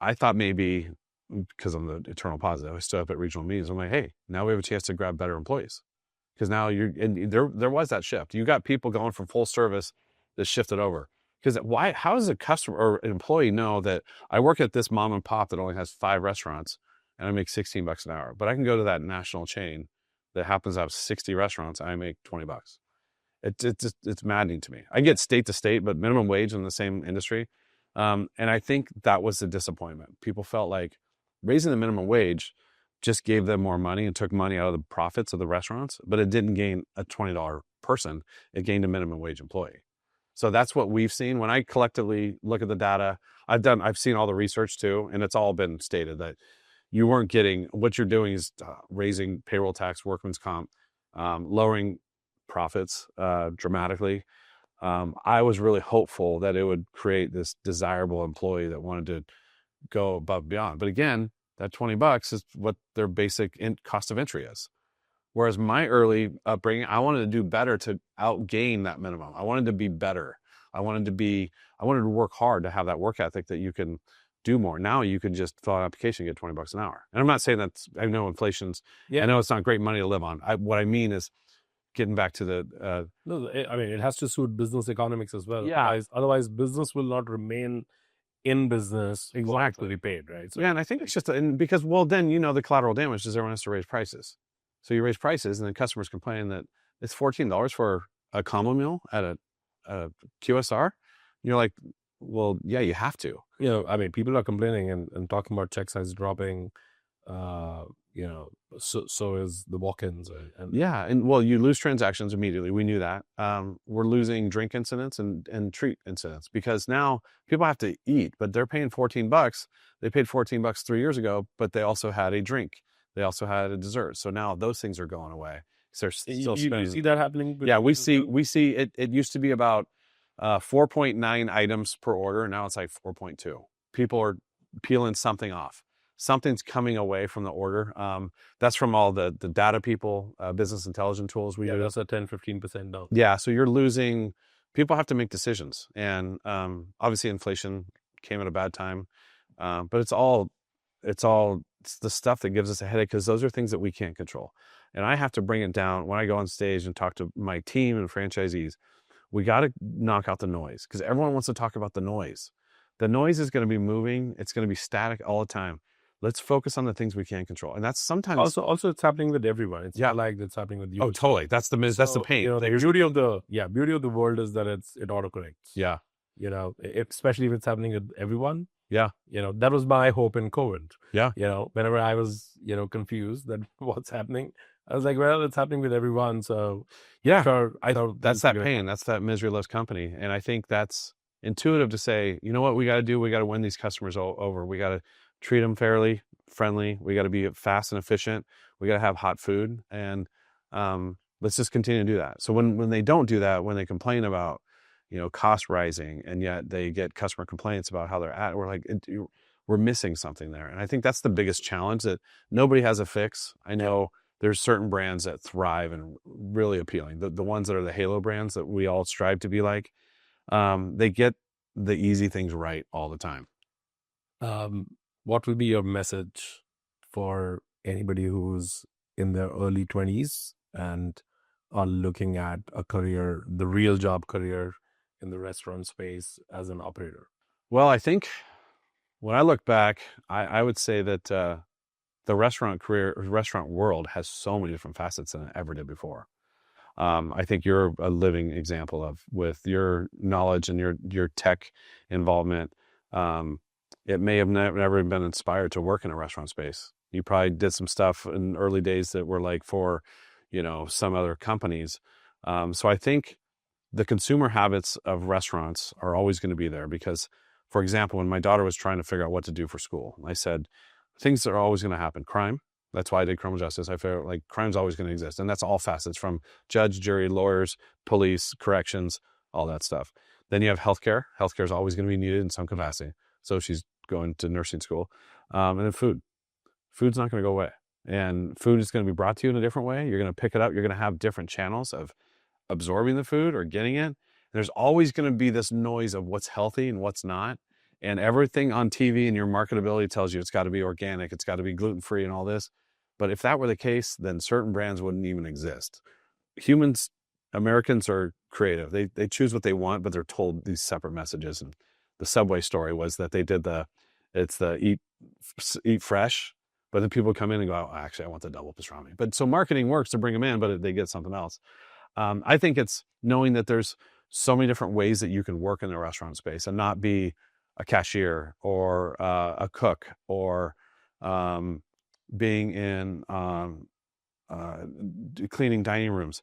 I thought maybe because I'm the eternal positive, I stood up at regional meetings. I'm like, hey, now we have a chance to grab better employees. Because now there was that shift. You got people going from full service that shifted over. Because how does a customer or an employee know that I work at this mom and pop that only has 5 restaurants and I make $16 an hour, but I can go to that national chain that happens to have 60 restaurants and I make $20? It's maddening to me. I get state to state, but minimum wage in the same industry. And I think that was the disappointment. People felt like raising the minimum wage just gave them more money and took money out of the profits of the restaurants, but it didn't gain a $20 person. It gained a minimum wage employee. So that's what we've seen. When I collectively look at the data, I've seen all the research too, and it's all been stated that you weren't getting, what you're doing is raising payroll tax, workman's comp, lowering profits dramatically. I was really hopeful that it would create this desirable employee that wanted to go above and beyond. But again, that $20 is what their basic cost of entry is. Whereas my early upbringing, I wanted to do better to outgain that minimum. I wanted to be better. I wanted to work hard to have that work ethic that you can do more. Now you can just fill out an application and get $20 an hour. And I'm not saying I know inflation's, I know it's not great money to live on. What I mean is getting back to the No, I mean, it has to suit business economics as well. yeah, Otherwise, business will not remain in business exactly. to be paid, right? So Yeah, and I think it's just and because well, then the collateral damage is everyone has to raise prices. So you raise prices, and then customers complain that it's $14 for a combo meal at a QSR. You're like, well, yeah, you have to. I mean, people are complaining and talking about check size dropping. Uh, so is the walk-ins and Yeah, and well, you lose transactions immediately. We knew that. We're losing drink incidents and treat incidents because now people have to eat, but they're paying $14. They paid $14 3 years ago, but they also had a drink. They also had a dessert. So now those things are going away. So they're still you spending. see that happening. Yeah, we see it. It used to be about 4.9 items per order. Now it's like 4.2. People are peeling something off. Something's coming away from the order. That's from all the data people, business intelligence tools we use. That's a 10-15% down. Yeah, so you're losing. People have to make decisions, and obviously inflation came at a bad time, but it's the stuff that gives us a headache because those are things that we can't control, and I have to bring it down when I go on stage and talk to my team and franchisees. We got to knock out the noise because everyone wants to talk about the noise. The noise is going to be moving. It's going to be static all the time. Let's focus on the things we can control, and that's sometimes also it's happening with everyone. It's Yeah. not like it's happening with you. oh totally. That's the pain. The beauty of the world is that it autocorrects. Yeah. Especially if it's happening with everyone. Yeah. That was my hope in COVID. Yeah. Whenever I was confused that what's happening, I was like, well, it's happening with everyone. So Yeah. sure, I thought That's that pain. That's that misery loves company. And I think that's intuitive to say, you know what we got to do? We got to win these customers over. We got to treat them fairly, friendly. We got to be fast and efficient. We got to have hot food. And let's just continue to do that. So when they don't do that, when they complain about, cost rising, and yet they get customer complaints about how they're at, we're like, we're missing something there. And I think that's the biggest challenge that nobody has a fix. I know there's certain brands that thrive and really appealing. The ones that are the halo brands that we all strive to be like, they get the easy things right all the time. What will be your message for anybody who's in their early 20s and are looking at a career, the real job career in the restaurant space as an operator? Well, I think when I look back, I would say that the restaurant world has so many different facets than it ever did before. I think you're a living example of, with your knowledge and your tech involvement. It may have never been inspired to work in a restaurant space. You probably did some stuff in early days that were like for, some other companies. So I think the consumer habits of restaurants are always going to be there because, for example, when my daughter was trying to figure out what to do for school, I said, things are always going to happen. Crime. That's why I did criminal justice. I feel like crime's always going to exist. And that's all facets, from judge, jury, lawyers, police, corrections, all that stuff. Then you have healthcare. Healthcare is always going to be needed in some capacity. So she's going to nursing school. And then food. Food's not going to go away. And food is going to be brought to you in a different way. You're going to pick it up. You're going to have different channels of absorbing the food or getting it. There's always going to be this noise of what's healthy and what's not. And everything on TV and your marketability tells you it's got to be organic, it's got to be gluten-free and all this. But if that were the case, then certain brands wouldn't even exist. Americans are creative. They choose what they want, but they're told these separate messages. And the Subway story was that they did it's the eat fresh, but then people come in and go, oh, actually, I want the double pastrami. But so marketing works to bring them in, but they get something else. I think it's knowing that there's so many different ways that you can work in the restaurant space and not be a cashier or a cook or being in cleaning dining rooms.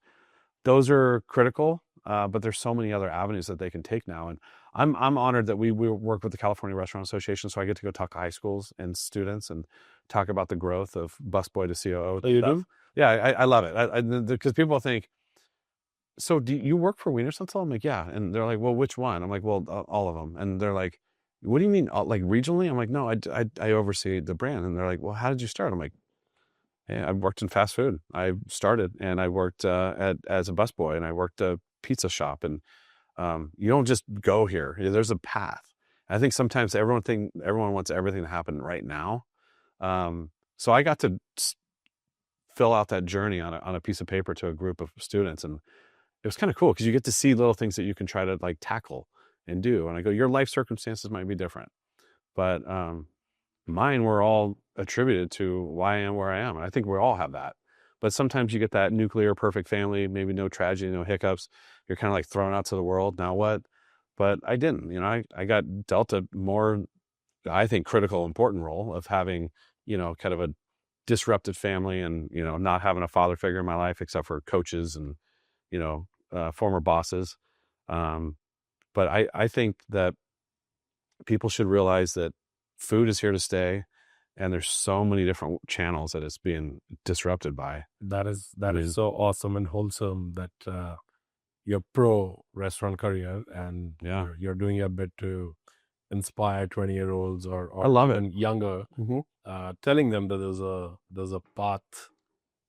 Those are critical, but there's so many other avenues that they can take now. And I'm honored that we work with the California Restaurant Association, so I get to go talk to high schools and students and talk about the growth of busboy to COO. Oh, you do? Yeah, I love it. Because people think, so do you work for Wienerschnitzel? I'm like, yeah. And they're like, well, which one? I'm like, well, all of them. And they're like, what do you mean, like regionally? I'm like, no, I oversee the brand. And they're like, well, how did you start? I'm like, hey, I worked in fast food. I started and I worked as a busboy, and I worked a pizza shop. And you don't just go here. There's a path. I think sometimes everyone wants everything to happen right now. So I got to fill out that journey on a piece of paper to a group of students. And it was kind of cool because you get to see little things that you can try to like tackle and do. And I go, your life circumstances might be different, but mine were all attributed to why I am where I am. And I think we all have that. But sometimes you get that nuclear perfect family, maybe no tragedy, no hiccups. You're kind of like thrown out to the world. Now what? But I didn't. I got dealt a more, I think, critical, important role of having, kind of a disrupted family and, not having a father figure in my life except for coaches and, former bosses. But I think that people should realize that food is here to stay, and there's so many different channels that it's being disrupted by. That is so awesome and wholesome that you're pro restaurant career and you're doing your bit to inspire 20-year-olds or I love it. even younger, telling them that there's a path.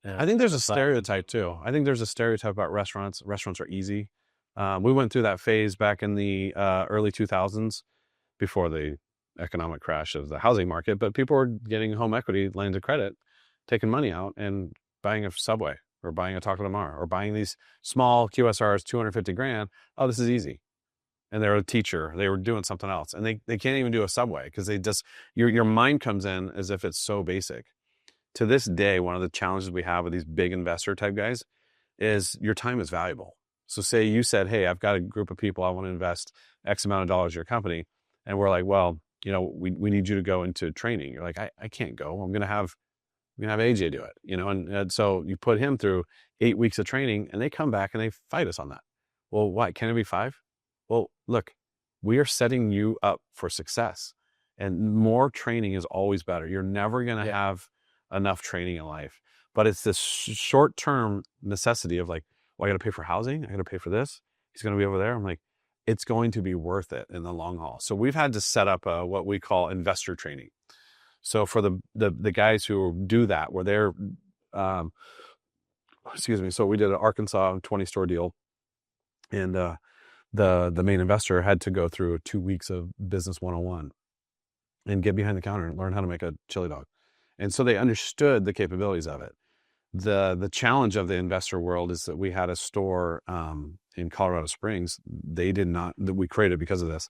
I think there's a stereotype too. I think there's a stereotype about restaurants. Restaurants are easy. We went through that phase back in the early 2000s before the economic crash of the housing market, but people were getting home equity lines of credit, taking money out and buying a Subway or buying a Taco Del Mar or buying these small QSRs, 250 grand. Oh, this is easy. And they were a teacher. They were doing something else. And they can't even do a Subway because they just, your mind comes in as if it's so basic. To this day, one of the challenges we have with these big investor type guys is your time is valuable. So say you said, hey, I've got a group of people, I want to invest X amount of dollars in your company. And we're like, well, we need you to go into training. You're like, I can't go. I'm going to have AJ do it, and so you put him through 8 weeks of training and they come back and they fight us on that. Well, why? Can it be 5? Well, look, we are setting you up for success, and more training is always better. You're never going to have enough training in life, but it's this short-term necessity of like, well, I got to pay for housing. I got to pay for this. He's going to be over there. I'm like, it's going to be worth it in the long haul. So we've had to set up what we call investor training. So for the guys who do that, where they're, so we did an Arkansas 20-store deal, and the main investor had to go through 2 weeks of business 101 and get behind the counter and learn how to make a chili dog. And so they understood the capabilities of it. The challenge of the investor world is that we had a store in Colorado Springs. They did not, that we created because of this.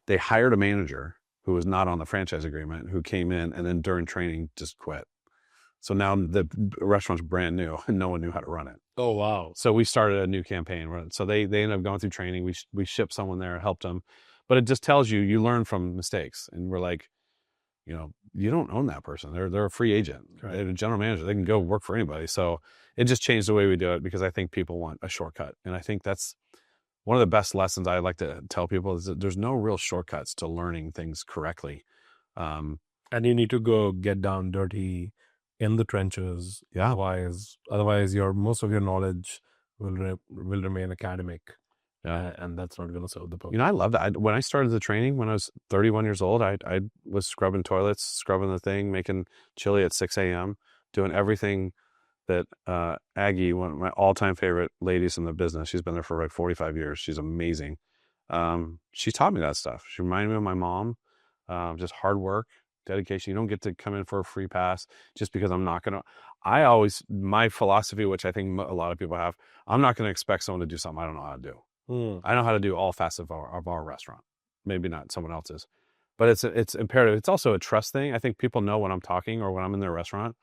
They hired a manager who was not on the franchise agreement, who came in and then during training just quit. So now the restaurant's brand new and no one knew how to run it. Oh, wow. So we started a new campaign. So they ended up going through training. We shipped someone there, helped them. But it just tells you learn from mistakes. And we're like, you don't own that person. They're a free agent. Right. They're a general manager. They can go work for anybody. So it just changed the way we do it because I think people want a shortcut. And I think that's one of the best lessons I like to tell people is that there's no real shortcuts to learning things correctly. And you need to go get down dirty in the trenches. Yeah. Otherwise most of your knowledge will remain academic. And that's not going to serve the purpose. I love that. When I started the training, when I was 31 years old, I was scrubbing toilets, scrubbing the thing, making chili at 6 a.m., doing everything that Aggie, one of my all-time favorite ladies in the business, she's been there for like 45 years. She's amazing. She taught me that stuff. She reminded me of my mom, just hard work, dedication. You don't get to come in for a free pass just because I'm not going to. My philosophy, which I think a lot of people have, I'm not going to expect someone to do something I don't know how to do. I know how to do all facets of our restaurant. Maybe not someone else's, but it's imperative. It's also a trust thing. I think people know when I'm talking or when I'm in their restaurant,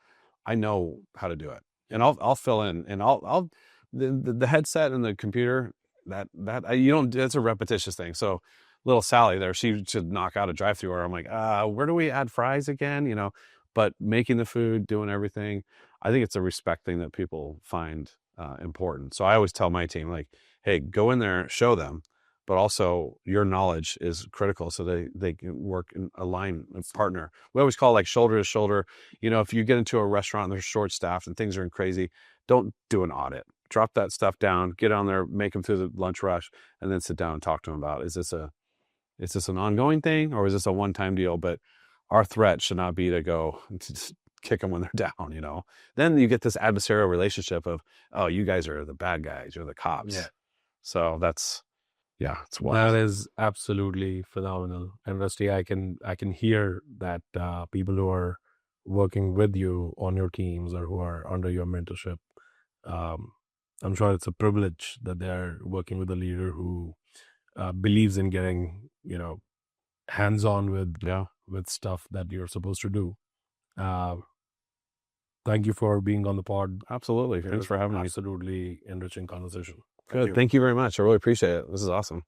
I know how to do it, and I'll fill in, and I'll the headset and the computer that's a repetitious thing. So little Sally there, she should knock out a drive-through order. I'm like, where do we add fries again? But making the food, doing everything, I think it's a respect thing that people find important. So I always tell my team, like, hey, go in there, show them, but also your knowledge is critical so they can work and align and partner. We always call it like shoulder to shoulder. If you get into a restaurant and they're short staffed and things are crazy, don't do an audit. Drop that stuff down, get on there, make them through the lunch rush, and then sit down and talk to them about, is this an ongoing thing or is this a one-time deal? But our threat should not be to go just kick them when they're down, Then you get this adversarial relationship of, oh, you guys are the bad guys, you're the cops. Yeah. So it's wild. That is absolutely phenomenal. And Rusty, I can hear that people who are working with you on your teams or who are under your mentorship. I'm sure it's a privilege that they're working with a leader who believes in getting, hands-on with stuff that you're supposed to do. Thank you for being on the pod. Absolutely. Thanks for having me. Absolutely enriching conversation. Good. Thank you very much. I really appreciate it. This is awesome.